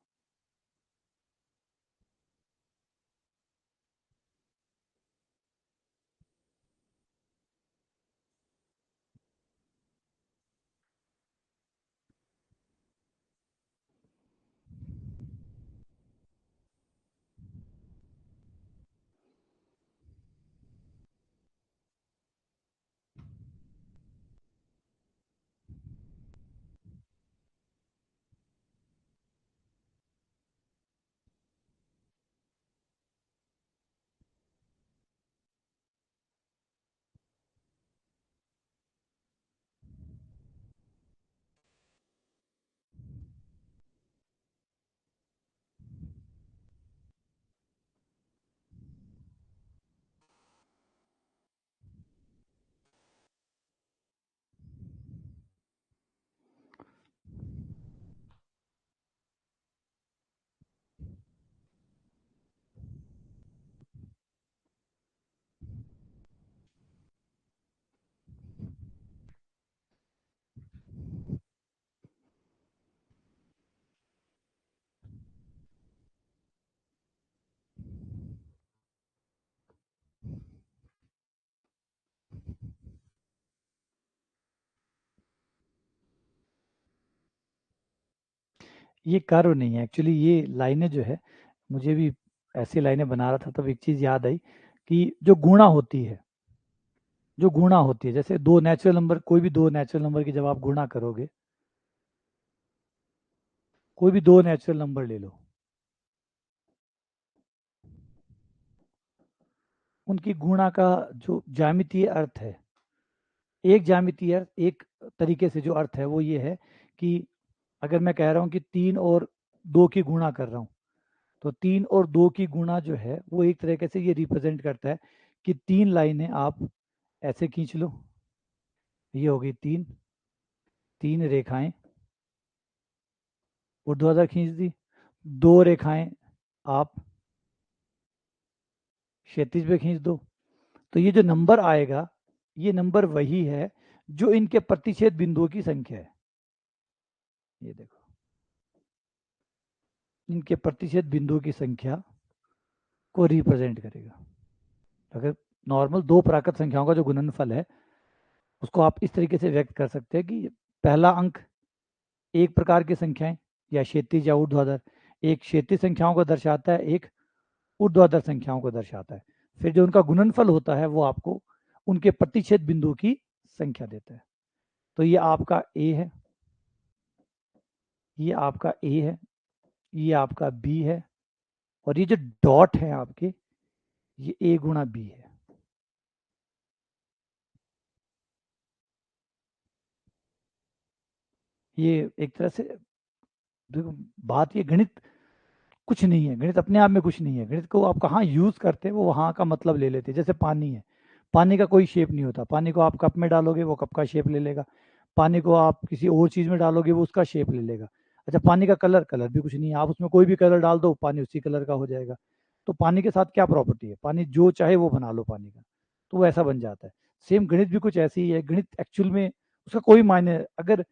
ये कर्व नहीं है एक्चुअली, ये लाइनें जो है, मुझे भी ऐसी लाइनें बना रहा था तब एक चीज याद आई कि जो गुणा होती है, जो गुणा होती है, जैसे दो नेचुरल नंबर, कोई भी दो नेचुरल नंबर की जब आप गुणा करोगे, कोई भी दो नेचुरल नंबर ले लो, उनकी गुणा का जो ज्यामितीय अर्थ है, एक ज्यामितीय अर्थ, एक तरीके से जो अर्थ है वो ये है कि अगर मैं कह रहा हूं कि 3 और 2 की गुणा कर रहा हूं, तो 3 और 2 की गुणा जो है वो एक तरीके से ये रिप्रेजेंट करता है कि 3 लाइनें आप ऐसे खींच लो, ये होगी 3 रेखाएं ऊर्ध्वाधर खींच दी, 2 रेखाएं आप क्षैतिज पे खींच दो, तो ये जो नंबर आएगा, ये नंबर वही है जो इनके प्रतिच्छेद बिंदुओं की संख्या है। ये देखो, इनके प्रतिच्छेद बिंदुओं की संख्या को रिप्रेजेंट करेगा। अगर नॉर्मल दो प्राकृत संख्याओं का जो गुणनफल है, उसको आप इस तरीके से व्यक्त कर सकते हैं कि पहला अंक एक प्रकार की संख्याएं या क्षैतिज या ऊर्ध्वाधर, एक क्षैतिज संख्याओं को दर्शाता है, एक ऊर्ध्वाधर संख्याओं को दर्शाता है, फिर जो उनका गुणनफल होता है वो आपको उनके प्रतिच्छेद बिंदु की संख्या देता है। तो ये आपका ए है, ये आपका ए है, ये आपका बी है, और ये जो डॉट है आपके, ये ए गुणा बी है। ये एक तरह से देखो, बात ये गणित कुछ नहीं है, गणित अपने आप में कुछ नहीं है, गणित को आप कहाँ यूज करते हैं वो वहां का मतलब ले लेते हैं। जैसे पानी है, पानी का कोई शेप नहीं होता, पानी को आप कप में डालोगे वो कप का शेप ले लेगा, पानी को आप किसी और चीज में डालोगे वो उसका शेप ले लेगा। अच्छा, पानी का कलर, कलर भी कुछ नहीं है, आप उसमें कोई भी कलर डाल दो पानी उसी कलर का हो जाएगा। तो पानी के साथ क्या प्रॉपर्टी है, पानी जो चाहे वो बना लो पानी का, तो वो ऐसा बन जाता है। सेम गणित भी कुछ ऐसी ही है, गणित एक्चुअल में उसका कोई मायने, अगर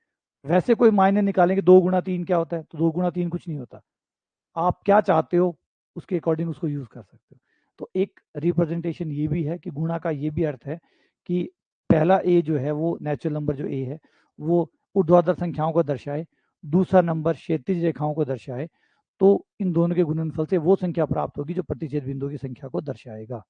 वैसे कोई मायने निकालेंगे 2 गुणा 3 क्या होता है, तो 2 गुणा 3 कुछ नहीं होता, आप क्या चाहते हो उसके अकॉर्डिंग उसको यूज कर सकते हो। तो एक रिप्रेजेंटेशन ये भी है कि गुणा का ये भी अर्थ है कि पहला ए जो है वो नेचुरल नंबर जो ए है वो ऊर्ध्वाधर संख्याओं को दर्शाए, दूसरा नंबर क्षैतिज रेखाओं को दर्शाए, तो इन दोनों के गुणनफल से वो संख्या प्राप्त होगी जो प्रतिच्छेद बिंदु की संख्या को दर्शाएगा।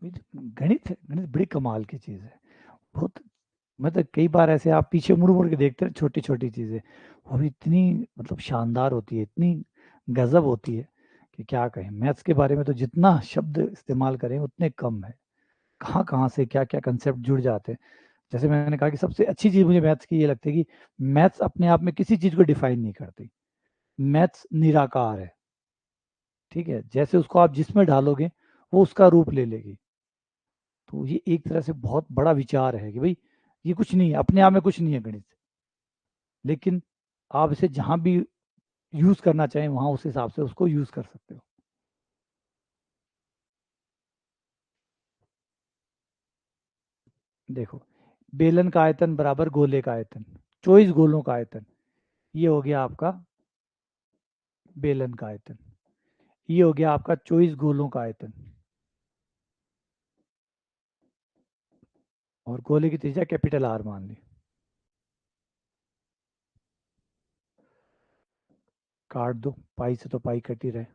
गणित गणित बड़ी कमाल की चीज है, बहुत मतलब कई बार ऐसे आप पीछे मुड़ मुड़ के देखते हैं छोटी छोटी चीजें, वो भी इतनी मतलब शानदार होती है, इतनी गजब होती है कि क्या कहें। मैथ्स के बारे में तो जितना शब्द इस्तेमाल करें उतने कम है, कहाँ कहाँ से क्या क्या कंसेप्ट जुड़ जाते हैं। जैसे मैंने कहा कि सबसे अच्छी चीज मुझे मैथ्स की ये लगती है कि मैथ्स अपने आप में किसी चीज को डिफाइन नहीं करती, मैथ्स निराकार है, ठीक है, जैसे उसको आप जिसमें डालोगे वो उसका रूप ले लेगी। तो ये एक तरह से बहुत बड़ा विचार है कि भाई ये कुछ नहीं है, अपने आप में कुछ नहीं है गणित, लेकिन आप इसे जहां भी यूज करना चाहें वहां उस हिसाब से उसको यूज कर सकते हो। देखो, बेलन का आयतन बराबर गोले का आयतन, 24 गोलों का आयतन, ये हो गया आपका बेलन का आयतन, ये हो गया आपका 24 गोलों का आयतन, और गोले की त्रिज्या कैपिटल आर मान ली। काट दो, पाई से तो पाई कट ही रहे,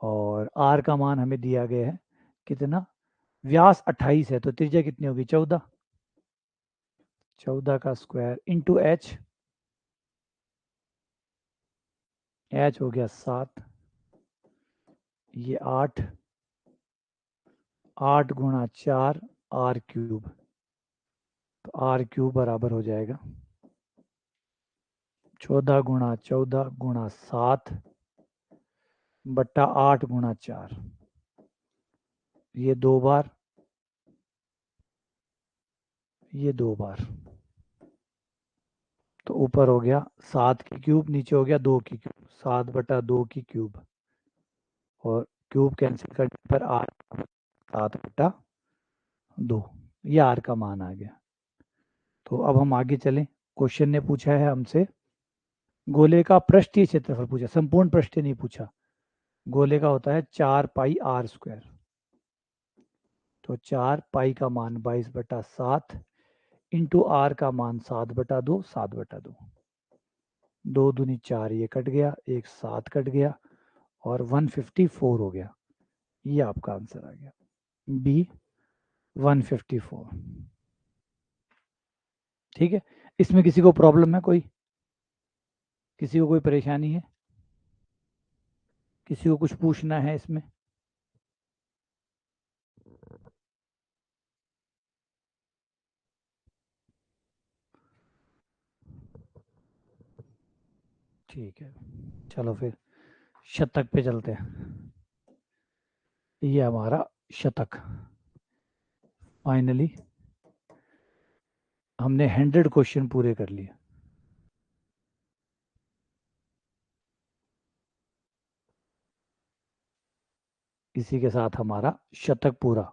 और आर का मान हमें दिया गया है कितना, व्यास 28 है तो त्रिज्या कितनी होगी 14, 14 का स्क्वायर इंटू एच, एच हो गया 7, ये 8, 8 गुणा 4 आर क्यूब, तो आर क्यूब बराबर हो जाएगा 14 गुणा 14 गुणा 7 बट्टा 8 गुणा 4, ये 2 बार, ये 2 बार, तो ऊपर हो गया 7 की क्यूब, नीचे हो गया 2 की क्यूब, 7 बटा 2 की क्यूब, और क्यूब कैंसिल करने पर आर 7 बटा 2, ये आर का मान आ गया। तो अब हम आगे चलें, क्वेश्चन ने पूछा है हमसे गोले का पृष्ठीय क्षेत्रफल पूछा, संपूर्ण पृष्ठ नहीं पूछा, गोले का होता है 4 पाई आर स्क्वायर, तो 4 पाई का मान 22/7 इंटू आर का मान 7/2, 7/2, 2 दूनी 4, ये कट गया, एक 7 कट गया, और 154 हो गया, ये आपका आंसर आ गया बी 154। ठीक है, इसमें किसी को प्रॉब्लम है, कोई किसी को कोई परेशानी है, किसी को कुछ पूछना है इसमें? ठीक है, चलो फिर शतक पे चलते हैं। ये हमारा शतक, फाइनली हमने 100 क्वेश्चन पूरे कर लिए। इसी के साथ हमारा शतक पूरा।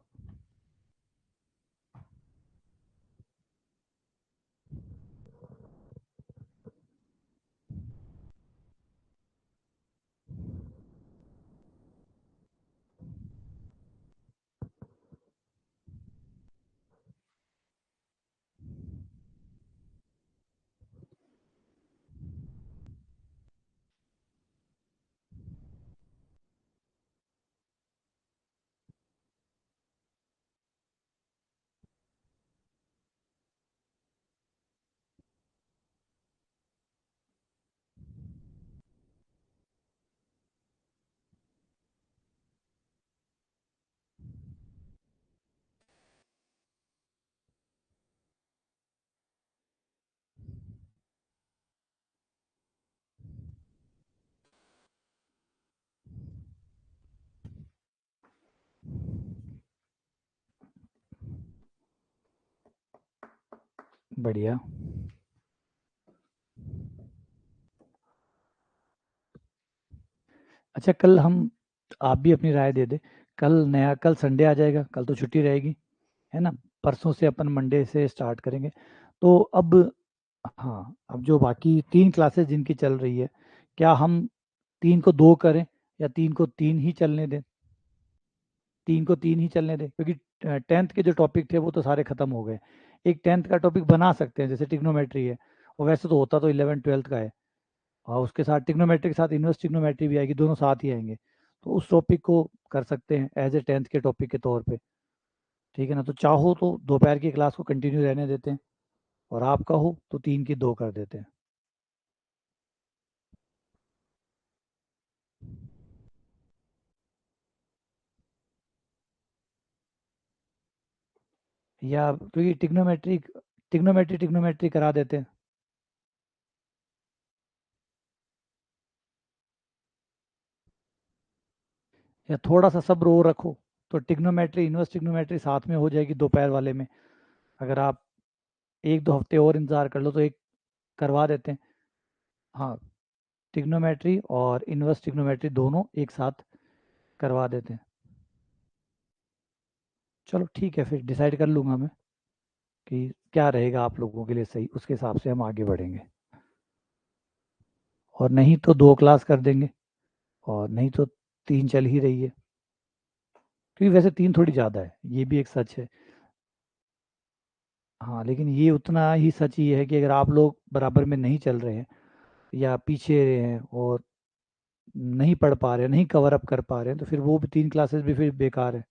बढ़िया। अच्छा, कल हम, आप भी अपनी राय दे दे। कल संडे आ जाएगा, कल तो छुट्टी रहेगी, है ना। परसों से अपन मंडे से स्टार्ट करेंगे। तो अब, हाँ, अब जो बाकी 3 क्लासेस जिनकी चल रही है, क्या हम 3 को 2 करें या 3 को 3 ही चलने दें? 3 को 3 ही चलने दें, क्योंकि 10th के जो टॉपिक थे वो तो सारे खत्म हो गए। एक 10th का टॉपिक बना सकते हैं, जैसे ट्रिग्नोमेट्री है, और वैसे तो होता तो 11th 12th का है, और उसके साथ ट्रिग्नोमेट्री के साथ इन्वर्स ट्रिग्नोमेट्री भी आएगी, दोनों साथ ही आएंगे। तो उस टॉपिक को कर सकते हैं एज ए 10th के टॉपिक के तौर पे। ठीक है ना, तो चाहो तो दोपहर की क्लास को कंटिन्यू रहने देते हैं, और आप कहो तो 3 की 2 कर देते हैं। या क्योंकि टिग्नोमेट्री करा देते हैं। या थोड़ा सा सब्र और रखो, तो टिग्नोमेट्री इन्वर्स टिग्नोमेट्री साथ में हो जाएगी दोपहर वाले में। अगर आप 1-2 हफ्ते और इंतज़ार कर लो तो एक करवा देते हैं। हाँ, टिग्नोमेट्री और इन्वर्स टिग्नोमेट्री दोनों एक साथ करवा देते हैं। चलो ठीक है, फिर डिसाइड कर लूँगा मैं कि क्या रहेगा आप लोगों के लिए सही, उसके हिसाब से हम आगे बढ़ेंगे। और नहीं तो 2 क्लास कर देंगे, और नहीं तो 3 चल ही रही है, क्योंकि वैसे 3 थोड़ी ज़्यादा है, ये भी एक सच है। हाँ, लेकिन ये उतना ही सच ये है कि अगर आप लोग बराबर में नहीं चल रहे हैं, या पीछे रहे हैं, और नहीं पढ़ पा रहे हैं, नहीं कवर अप कर पा रहे हैं, तो फिर वो भी 3 क्लासेस भी फिर बेकार है।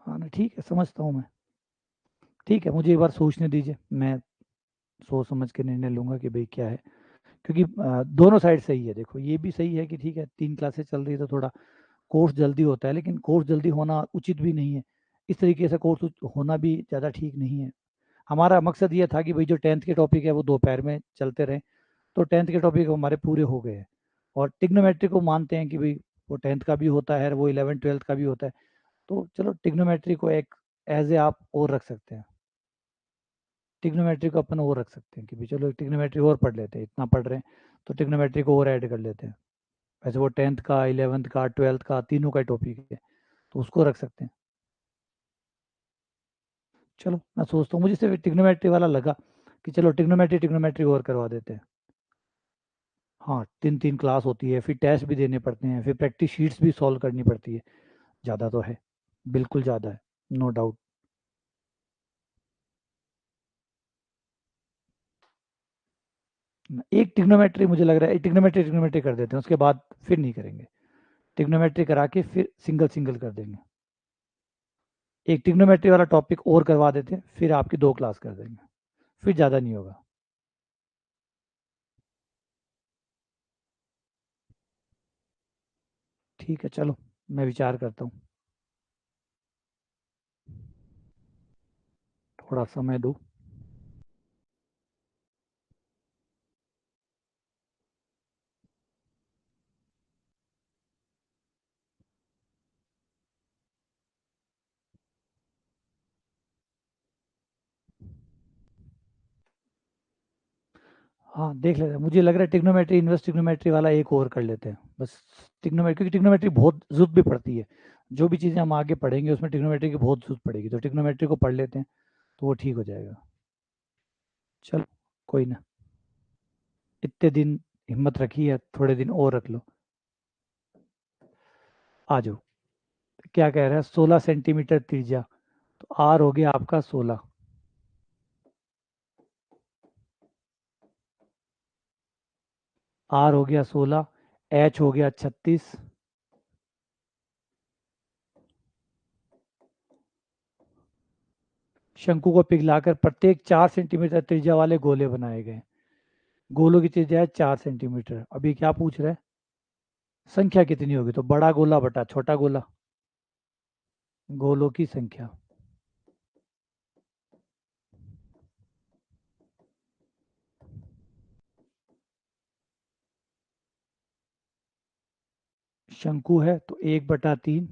हाँ ना, ठीक है, समझता हूँ मैं। ठीक है, मुझे एक बार सोचने दीजिए, मैं सोच समझ के निर्णय लूंगा कि भाई क्या है। क्योंकि दोनों साइड सही है, देखो ये भी सही है कि ठीक है 3 क्लासेस चल रही है तो थोड़ा कोर्स जल्दी होता है, लेकिन कोर्स जल्दी होना उचित भी नहीं है। इस तरीके से कोर्स होना भी ज़्यादा ठीक नहीं है। हमारा मकसद ये था कि भाई जो 10th के टॉपिक है वो दोपहर में चलते रहे, तो 10th के टॉपिक हमारे पूरे हो गए हैं। और टिग्नोमेट्री को मानते हैं कि भाई वो 10th का भी होता है, वो 11th 12th का भी होता है। तो चलो टिग्नोमेट्री को एक एज ए आप और रख सकते हैं। टिग्नोमेट्री को अपन और रख सकते हैं कि भाई चलो टिग्नोमेट्री और पढ़ लेते हैं, इतना पढ़ रहे हैं तो टिग्नोमेट्री को और ऐड कर लेते हैं। वैसे वो 10th का 11th का 12th का तीनों का टॉपिक है, तो उसको रख सकते हैं। चलो मैं सोचता हूँ, मुझे सिर्फ टिग्नोमेट्री वाला लगा कि चलो टिग्नोमेट्री और करवा देते हैं। हाँ, 3 3 क्लास होती है, फिर टेस्ट भी देने पड़ते हैं, फिर प्रैक्टिस शीट्स भी सॉल्व करनी पड़ती है। ज़्यादा तो है, बिल्कुल ज़्यादा है, नो डाउट। एक टिग्नोमेट्री मुझे लग रहा है, एक टिग्नोमेट्री कर देते हैं, उसके बाद फिर नहीं करेंगे। टिग्नोमेट्री करा के फिर सिंगल सिंगल कर देंगे। एक टिग्नोमेट्री वाला टॉपिक और करवा देते हैं, फिर आपकी 2 क्लास कर देंगे, फिर ज़्यादा नहीं होगा। ठीक है, चलो मैं विचार करता हूँ, थोड़ा समय दो। हाँ, देख लेते हैं, मुझे लग रहा है टिग्नोमेट्री इन्वर्स टिग्नोमेट्री वाला एक और कर लेते हैं बस। टिग्नोमेट्री, क्योंकि टिग्नोमेट्री बहुत जरूरत भी पड़ती है, जो भी चीज़ें हम आगे पढ़ेंगे उसमें टिग्नोमेट्री की बहुत जरूरत पड़ेगी, तो टिग्नोमेट्री को पढ़ लेते हैं, तो वो ठीक हो जाएगा। चलो, कोई ना, इतने दिन हिम्मत रखी है, थोड़े दिन और रख लो। आ जाओ। क्या कह रहा है, 16 सेंटीमीटर त्रिज्या, तो आर हो गया आपका 16, आर हो गया 16, एच हो गया 36, शंकु को पिघलाकर प्रत्येक 4 सेंटीमीटर त्रिज्या वाले गोले बनाए गए। गोलों की त्रिज्या है 4 सेंटीमीटर। अभी क्या पूछ रहा है, संख्या कितनी होगी, तो बड़ा गोला बटा छोटा गोला, गोलों की संख्या। शंकु है तो 1/3,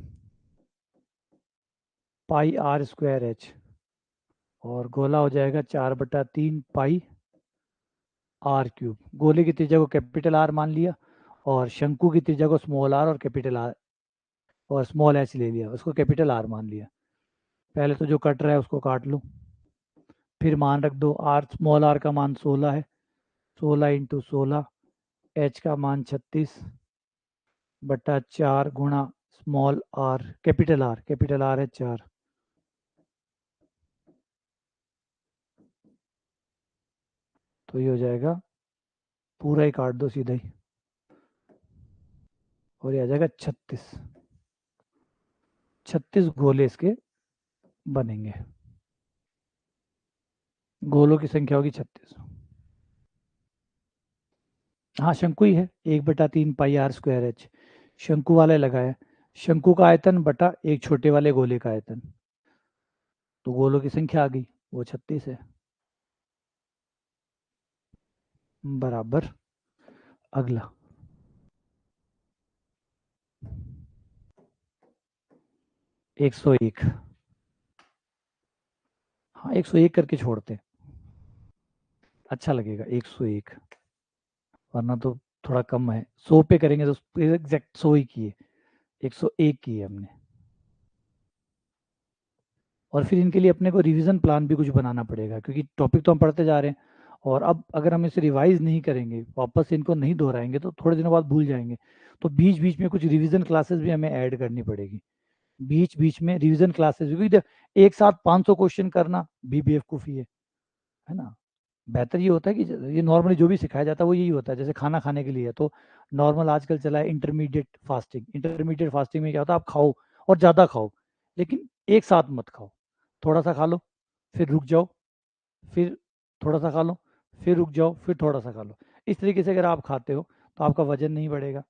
पाई आर स्क्वायर एच, और गोला हो जाएगा 4/3 पाई आर क्यूब। गोले की त्रिज्या को कैपिटल आर मान लिया, और शंकु की त्रिज्या को स्मॉल आर और कैपिटल आर और स्मॉल एच ले लिया, उसको कैपिटल आर मान लिया। पहले तो जो कट रहा है उसको काट लो, फिर मान रख दो। आर, स्मॉल आर का मान 16 है, 16 × 16, एच का मान 36/4 गुणा स्मॉल आर, कैपिटल आर है 4। तो ये हो जाएगा, पूरा ही काट दो सीधा ही, और ये आ जाएगा 36। 36 गोले इसके बनेंगे, गोलों की संख्या होगी 36। हाँ, शंकु ही है, 1/3 पाई आर स्क्वायर एच, शंकु वाले लगाया, शंकु का आयतन बटा एक छोटे वाले गोले का आयतन, तो गोलों की संख्या आ गई, वो 36 है। बराबर अगला, एक 101। हाँ, 101 करके छोड़ते, अच्छा लगेगा 101, वरना तो थोड़ा कम है। 100 पे करेंगे तो एग्जैक्ट 100 ही किए, 101 किए हमने। और फिर इनके लिए अपने को रिवीजन प्लान भी कुछ बनाना पड़ेगा, क्योंकि टॉपिक तो हम पढ़ते जा रहे हैं, और अब अगर हम इसे रिवाइज नहीं करेंगे, वापस से इनको नहीं दोहराएंगे, तो थोड़े दिनों बाद भूल जाएंगे। तो बीच बीच में कुछ रिवीजन क्लासेस भी हमें ऐड करनी पड़ेगी, बीच बीच में रिवीजन क्लासेस भी, क्योंकि एक साथ 500 क्वेश्चन करना भी बेवकूफ़ी है ना। बेहतर ये होता है कि ये नॉर्मली जो भी सिखाया जाता है वो यही होता है। जैसे खाना खाने के लिए है, तो नॉर्मल आजकल चला है इंटरमीडिएट फास्टिंग। इंटरमीडिएट फास्टिंग में क्या होता है, आप खाओ और ज़्यादा खाओ, लेकिन एक साथ मत खाओ, थोड़ा सा खा लो, फिर रुक जाओ, फिर थोड़ा सा खा लो, फिर रुक जाओ, फिर थोड़ा सा खा लो। इस तरीके से अगर आप खाते हो तो आपका वजन नहीं बढ़ेगा,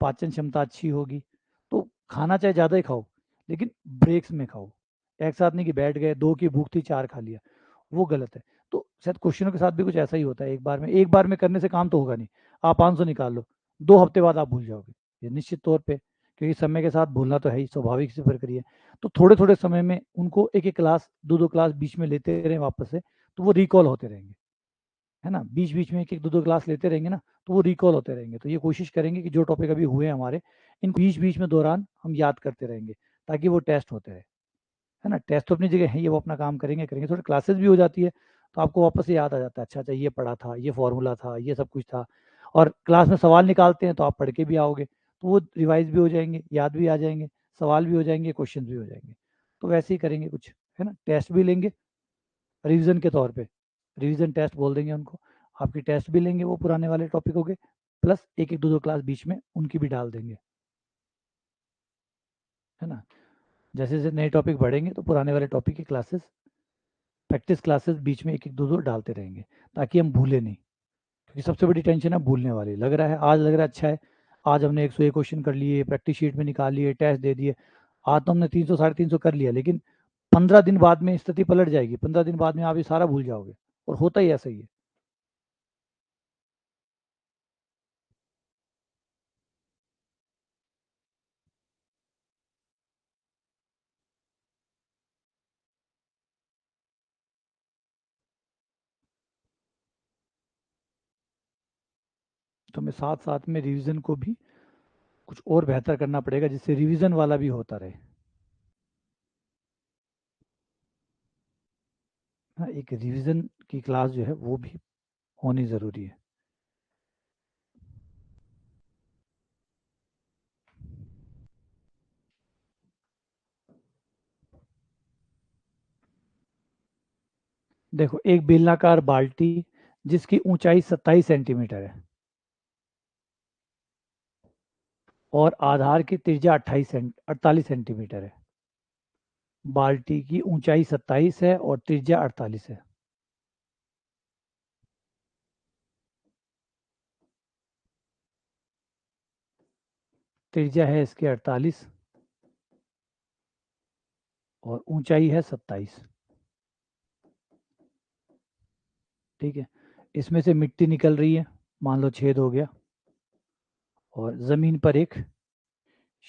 पाचन क्षमता अच्छी होगी। तो खाना चाहे ज़्यादा ही खाओ, लेकिन ब्रेक्स में खाओ, एक साथ नहीं कि बैठ गए, 2 की भूख थी 4 खा लिया, वो गलत है। तो शायद क्वेश्चनों के साथ भी कुछ ऐसा ही होता है, एक बार में करने से काम तो होगा नहीं। आप 500 निकाल लो, 2 हफ्ते बाद आप भूल जाओगे, ये निश्चित तौर पे, क्योंकि समय के साथ भूलना तो है ही, स्वाभाविक सी प्रक्रिया है। तो थोड़े थोड़े समय में उनको एक एक क्लास, दो दो क्लास बीच में लेते रहें वापस से, तो वो रिकॉल होते रहेंगे, है ना। बीच बीच में एक एक दो दो क्लास लेते रहेंगे ना, तो वो रिकॉल होते रहेंगे। तो ये कोशिश करेंगे कि जो टॉपिक अभी हुए हमारे, इन बीच बीच में दौरान हम याद करते रहेंगे, ताकि वो टेस्ट होते रहे, है ना। टेस्ट तो अपनी जगह है, ये वो अपना काम करेंगे करेंगे, थोड़ी क्लासेस भी हो जाती है, तो आपको वापस से याद आ जाता है, अच्छा अच्छा ये पढ़ा था, ये फॉर्मूला था, ये सब कुछ था। और क्लास में सवाल निकालते हैं तो आप पढ़ के भी आओगे, तो वो रिवाइज भी हो जाएंगे, याद भी आ जाएंगे, सवाल भी हो जाएंगे, क्वेश्चन भी हो जाएंगे। तो वैसे ही करेंगे कुछ, है ना। टेस्ट भी लेंगे रिवीजन के तौर पे, रिवीजन टेस्ट बोल देंगे उनको। आपकी टेस्ट भी लेंगे वो पुराने वाले टॉपिकों के, प्लस एक एक दो दो क्लास बीच में उनकी भी डाल देंगे, है ना। जैसे जैसे नए टॉपिक बढ़ेंगे तो पुराने वाले टॉपिक की क्लासेस, प्रैक्टिस क्लासेस बीच में एक एक दो दो डालते रहेंगे, ताकि हम भूले नहीं। क्योंकि सबसे बड़ी टेंशन है भूलने वाली। लग रहा है आज, लग रहा है अच्छा है, आज हमने 101 क्वेश्चन कर लिए, प्रैक्टिस शीट में निकाल लिए, टेस्ट दे दिए, आज तो हमने 300 350 कर लिया, लेकिन 15 दिन बाद में स्थिति पलट जाएगी, 15 दिन बाद में आप ये सारा भूल जाओगे, और होता ही ऐसा ही है। तो हमें साथ साथ में रिवीजन को भी कुछ और बेहतर करना पड़ेगा, जिससे रिवीजन वाला भी होता रहे। हाँ, एक रिवीजन की क्लास जो है वो भी होनी ज़रूरी है। देखो, एक बेलनाकार बाल्टी जिसकी ऊंचाई 27 सेंटीमीटर है और आधार की त्रिज्या 48 सेंटीमीटर है। बाल्टी की ऊंचाई 27 है और त्रिज्या 48 है। त्रिज्या है इसकी 48 और ऊंचाई है 27। ठीक है, इसमें से मिट्टी निकल रही है, मान लो छेद हो गया, और जमीन पर एक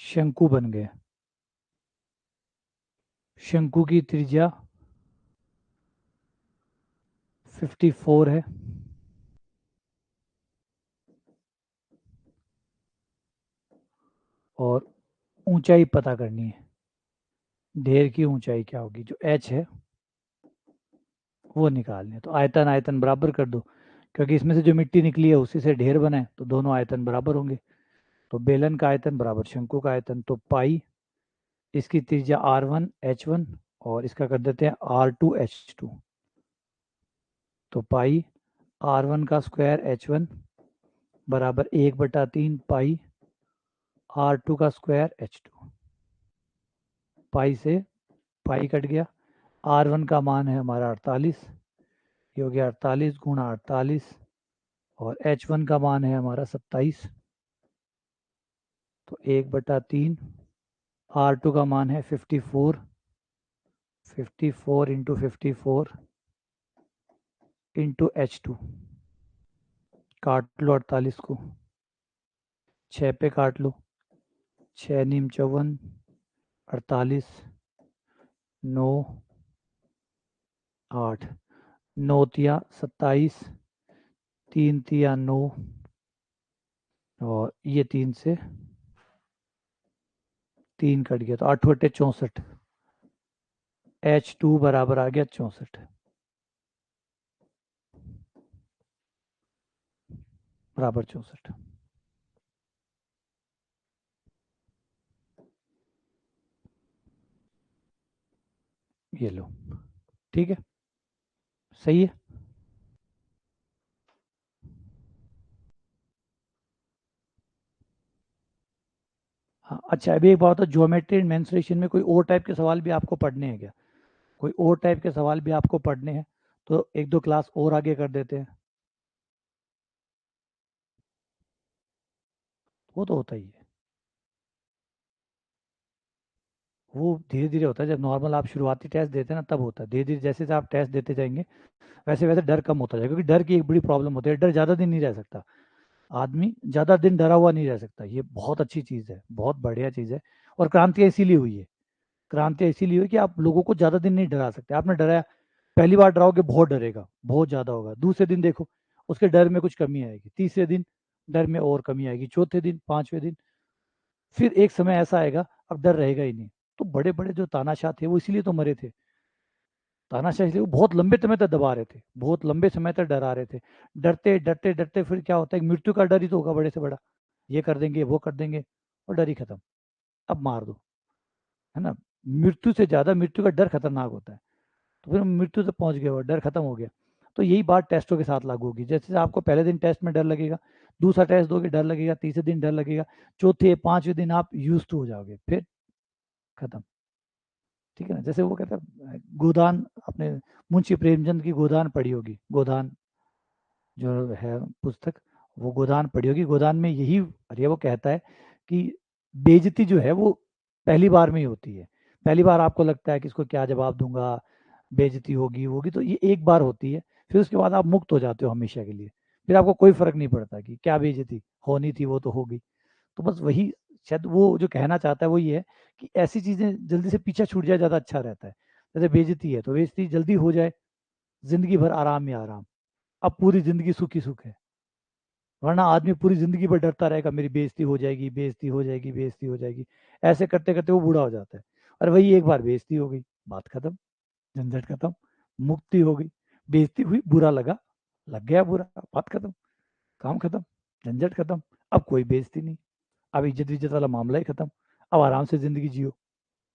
शंकु बन गया। शंकु की त्रिज्या 54 है और ऊंचाई पता करनी है। ढेर की ऊंचाई क्या होगी, जो h है वो निकालनी है। तो आयतन आयतन बराबर कर दो, क्योंकि इसमें से जो मिट्टी निकली है उसी से ढेर बना है, तो दोनों आयतन बराबर होंगे। तो बेलन का आयतन बराबर शंकु का आयतन, तो पाई इसकी त्रिज्या r1 h1 और इसका कर देते हैं r2 h2। तो पाई r1 का स्क्वायर h1 बराबर 1/3 पाई r2 का स्क्वायर h2। पाई से पाई कट गया, r1 का मान है हमारा 48, ये हो गया 48 गुणा 48 और h1 का मान है हमारा 27। तो 1/3, r2 का मान है 54, 54 इंटू 54 इंटू h2। काट लो 48 को, 6 पे काट लो, 6 नीम 54, 48, 9 8, 9 तिया 27, 3 तिया 9 और ये 3 से 3 कट गया, तो 8 बटे 64, h2 बराबर आ गया 64, बराबर 64। ये लो, ठीक है, सही है। हाँ अच्छा, अभी एक बात, ज्योमेट्री एंड मेंसुरेशन में कोई और टाइप के सवाल भी आपको पढ़ने हैं क्या? कोई और टाइप के सवाल भी आपको पढ़ने हैं तो एक दो क्लास और आगे कर देते हैं। वो तो होता ही है, वो धीरे धीरे होता है। जब नॉर्मल आप शुरुआती टेस्ट देते हैं ना तब होता है, धीरे धीरे जैसे जैसे आप टेस्ट देते जाएंगे वैसे वैसे डर कम होता जाएगा, क्योंकि डर की एक बड़ी प्रॉब्लम होती है, डर ज़्यादा दिन नहीं रह सकता। आदमी ज़्यादा दिन डरा हुआ नहीं रह सकता, ये बहुत अच्छी चीज़ है, बहुत बढ़िया चीज़ है। और क्रांति इसीलिए हुई है, क्रांति इसीलिए हुई कि आप लोगों को ज़्यादा दिन नहीं डरा सकते। आपने डराया, पहली बार डराओगे बहुत डरेगा, बहुत ज़्यादा होगा, दूसरे दिन देखो उसके डर में कुछ कमी आएगी, तीसरे दिन डर में और कमी आएगी, चौथे दिन, पांचवें दिन, फिर एक समय ऐसा आएगा अब डर रहेगा ही नहीं। तो बड़े बड़े जो तानाशाह थे वो इसीलिए तो मरे थे। तानाशाह इसलिए वो बहुत लंबे समय तक दबा रहे थे, बहुत लंबे समय तक डरा रहे थे। डरते डरते डरते फिर क्या होता है, मृत्यु का डर ही तो होगा बड़े से बड़ा, ये कर देंगे वो कर देंगे और डर ही खत्म, अब मार दो, है ना। मृत्यु से ज्यादा मृत्यु का डर खतरनाक होता है। तो फिर हम मृत्यु तक पहुंच गए और डर खत्म हो गया। तो यही बात टेस्टों के साथ लागू होगी, जैसे आपको पहले दिन टेस्ट में डर लगेगा, दूसरा टेस्ट दोगे डर लगेगा, तीसरे दिन डर लगेगा, चौथे पांचवें दिन आप यूज टू हो जाओगे, फिर खत्म। ठीक है ना, जैसे वो कहता है गोदान, अपने मुंशी प्रेमचंद की गोदान पढ़ी होगी, गोदान जो है पुस्तक, वो गोदान पढ़ी होगी। गोदान में यही अरे वो कहता है कि बेइज्जती जो है वो पहली बार में ही होती है। पहली बार आपको लगता है कि इसको क्या जवाब दूंगा, बेइज्जती होगी होगी, तो ये एक बार होती है, फिर उसके बाद आप मुक्त हो जाते हो हमेशा के लिए। फिर आपको कोई फर्क नहीं पड़ता कि क्या बेइज्जती होनी थी, वो तो होगी। तो बस वही शायद वो जो कहना चाहता है वो ये है कि ऐसी चीजें जल्दी से पीछा छूट जाए, ज्यादा अच्छा रहता है। जैसे बेइज्जती है तो बेइज्जती जल्दी हो जाए, जिंदगी भर आराम में आराम, अब पूरी जिंदगी सुखी सुख है। वरना आदमी पूरी जिंदगी भर डरता रहेगा, मेरी बेइज्जती हो जाएगी, बेइज्जती हो जाएगी, बेइज्जती हो जाएगी, ऐसे करते करते वो बूढ़ा हो जाता है। और वही एक बार बेइज्जती हो गई, बात खत्म, झंझट खत्म, मुक्ति हो गई। बेइज्जती हुई, बुरा लगा, लग गया बुरा, बात खत्म, काम खत्म, झंझट खत्म, अब कोई बेइज्जती नहीं, अब इज्जत विज्जत वाला मामला ही खत्म, अब आराम से जिंदगी जियो।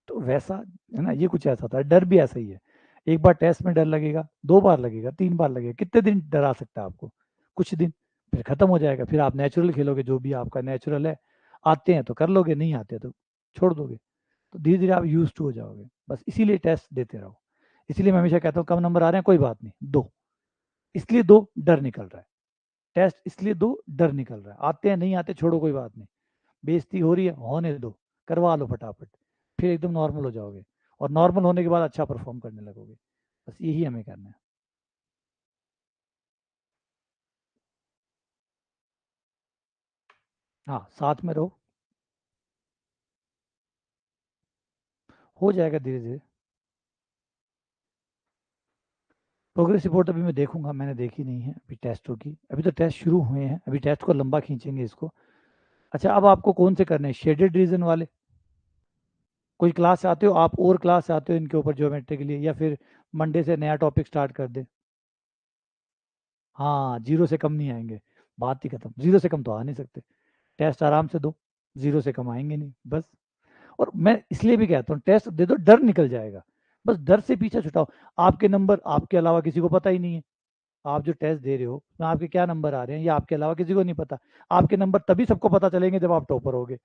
तो वैसा है ना, ये कुछ ऐसा था, डर भी ऐसा ही है। एक बार टेस्ट में डर लगेगा, दो बार लगेगा, तीन बार लगेगा, कितने दिन डरा सकता है आपको, कुछ दिन, फिर खत्म हो जाएगा। फिर आप नेचुरल खेलोगे, जो भी आपका नेचुरल है, आते हैं तो कर लोगे, नहीं आते तो छोड़ दोगे। तो धीरे धीरे आप यूज टू हो जाओगे, बस इसीलिए टेस्ट देते रहो। इसीलिए मैं हमेशा कहता हूँ कम नंबर आ रहे हैं कोई बात नहीं, दो, इसलिए दो, डर निकल रहा है, टेस्ट इसलिए दो, डर निकल रहा है, आते हैं नहीं आते छोड़ो कोई बात नहीं, बेइज्जती हो रही है होने दो, करवा लो फटाफट, फिर एकदम नॉर्मल हो जाओगे, और नॉर्मल होने के बाद अच्छा परफॉर्म करने लगोगे। बस यही हमें करना है। हाँ, साथ में रहो, हो जाएगा धीरे धीरे। प्रोग्रेस रिपोर्ट अभी मैं देखूंगा, मैंने देखी नहीं है अभी टेस्टों की, अभी तो टेस्ट शुरू हुए हैं, अभी टेस्ट को लंबा खींचेंगे इसको। अच्छा, अब आपको कौन से करने हैं, शेडेड रीजन वाले? कोई क्लास चाहते हो आप, और क्लास चाहते हो इनके ऊपर ज्योमेट्री के लिए, या फिर मंडे से नया टॉपिक स्टार्ट कर दें? हाँ, जीरो से कम नहीं आएंगे, बात ही खत्म, जीरो से कम तो आ नहीं सकते। टेस्ट आराम से दो, जीरो से कम आएंगे नहीं बस। और मैं इसलिए भी कहता हूँ टेस्ट दे दो, डर निकल जाएगा, बस डर से पीछा छुटाओ। आपके नंबर आपके अलावा किसी को पता ही नहीं है, आप जो टेस्ट दे रहे हो उसमें आपके क्या नंबर आ रहे हैं ये आपके अलावा किसी को नहीं पता। आपके नंबर तभी सबको पता चलेंगे जब आप टॉपर होगे,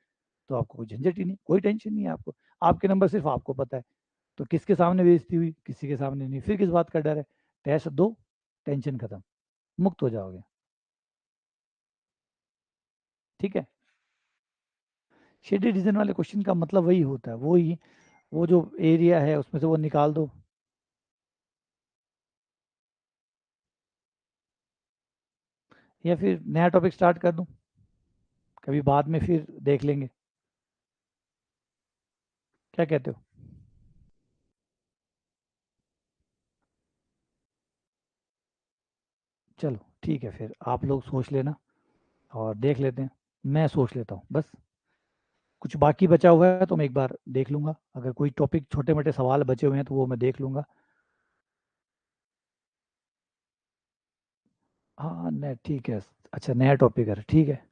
तो आपको कोई झंझट ही नहीं, कोई टेंशन नहीं है आपको। आपके नंबर सिर्फ आपको पता है, तो किसके सामने बेइज्जती हुई, किसी के सामने नहीं, फिर किस बात का डर है? टेस्ट दो, टेंशन खत्म, मुक्त हो जाओगे। ठीक है। शेडेड रीजन वाले क्वेश्चन का मतलब वही होता है, वही, वो जो एरिया है उसमें से वो निकाल दो। या फिर नया टॉपिक स्टार्ट कर दूं, कभी बाद में फिर देख लेंगे, क्या कहते हो? चलो ठीक है, फिर आप लोग सोच लेना और देख लेते हैं, मैं सोच लेता हूँ बस। कुछ बाकी बचा हुआ है तो मैं एक बार देख लूंगा, अगर कोई टॉपिक छोटे मोटे सवाल बचे हुए हैं तो वो मैं देख लूंगा। हाँ नहीं ठीक है। अच्छा, नया टॉपिक है, ठीक है,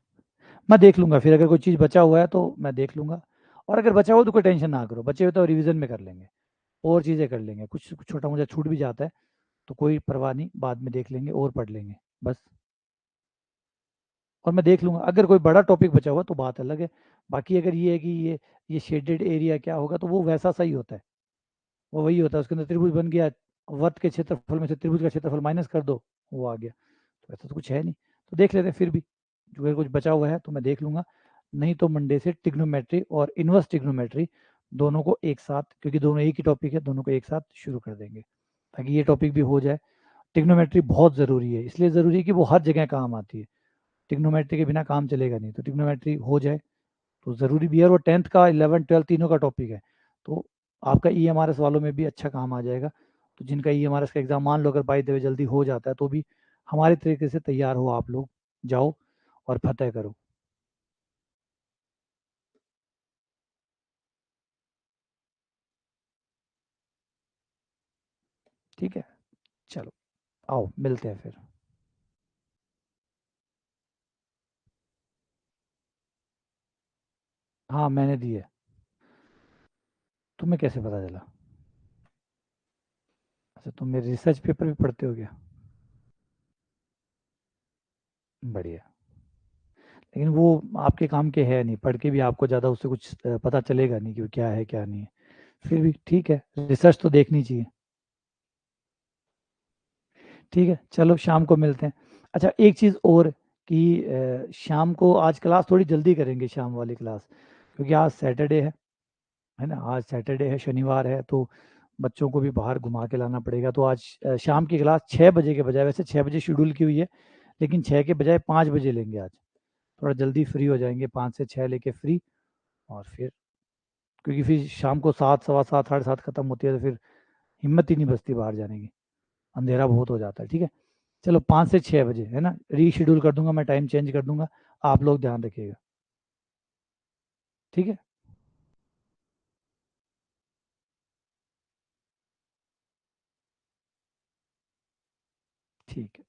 मैं देख लूंगा फिर, अगर कोई चीज़ बचा हुआ है तो मैं देख लूंगा। और अगर बचा हो तो कोई टेंशन ना करो, बचे हुए तो रिवीजन में कर लेंगे, और चीज़ें कर लेंगे, कुछ छोटा मोटा छूट भी जाता है तो कोई परवाह नहीं, बाद में देख लेंगे और पढ़ लेंगे बस। और मैं देख लूंगा, अगर कोई बड़ा टॉपिक बचा हुआ तो बात अलग है। बाकी अगर ये है कि ये शेडेड एरिया क्या होगा, तो वो वैसा सही होता है, वो वही होता है, उसके अंदर त्रिभुज बन गया, वर्त के क्षेत्रफल में से त्रिभुज का क्षेत्रफल माइनस कर दो, वो आ गया। तो ऐसा तो कुछ है नहीं, तो देख लेते हैं फिर भी, जो अगर कुछ बचा हुआ है तो मैं देख लूंगा। नहीं तो मंडे से टिग्नोमेट्री और इनवर्स टिग्नोमेट्री दोनों को एक साथ, क्योंकि दोनों एक ही टॉपिक है, दोनों को एक साथ शुरू कर देंगे, ताकि ये टॉपिक भी हो जाए। टिग्नोमेट्री बहुत ज़रूरी है, इसलिए ज़रूरी है कि वो हर जगह काम आती है, टिग्नोमेट्री के बिना काम चलेगा नहीं, तो टिग्नोमेट्री हो जाए तो ज़रूरी भी है। और वो 10th का 11 12 तीनों का टॉपिक है, तो आपका EMRS वालों में भी अच्छा काम आ जाएगा। तो जिनका EMRS का एग्ज़ाम मान लो अगर बाई द वे जल्दी हो जाता है, तो भी हमारे तरीके से तैयार हो आप लोग, जाओ और फतेह करो। ठीक है, चलो आओ मिलते हैं फिर। हाँ मैंने दी है। तुम्हें कैसे पता चला? अच्छा, तुम मेरे रिसर्च पेपर भी पढ़ते हो क्या? बढ़िया। लेकिन वो आपके काम के है नहीं, पढ़ के भी आपको ज़्यादा उससे कुछ पता चलेगा नहीं कि वो क्या है क्या नहीं है। फिर भी ठीक है, रिसर्च तो देखनी चाहिए। ठीक है, चलो शाम को मिलते हैं। अच्छा, एक चीज़ और कि शाम को आज क्लास थोड़ी जल्दी करेंगे, शाम वाली क्लास, क्योंकि आज सैटरडे है ना, आज सैटरडे है, शनिवार है, तो बच्चों को भी बाहर घुमा के लाना पड़ेगा। तो आज शाम की क्लास 6 बजे के बजाय, वैसे 6 बजे शेड्यूल की हुई है, लेकिन 6 के बजाय 5 बजे लेंगे आज, थोड़ा जल्दी फ्री हो जाएंगे, 5 से 6 लेके फ्री। और फिर, क्योंकि फिर शाम को 7 सवा 7 साढ़े 7 खत्म होती है, तो फिर हिम्मत ही नहीं बचती बाहर जाने की, अंधेरा बहुत हो जाता है। ठीक है, चलो 5 से 6 बजे है ना, रीशेड्यूल कर दूंगा मैं, टाइम चेंज कर दूंगा, आप लोग ध्यान रखिएगा। ठीक है। ठीक है।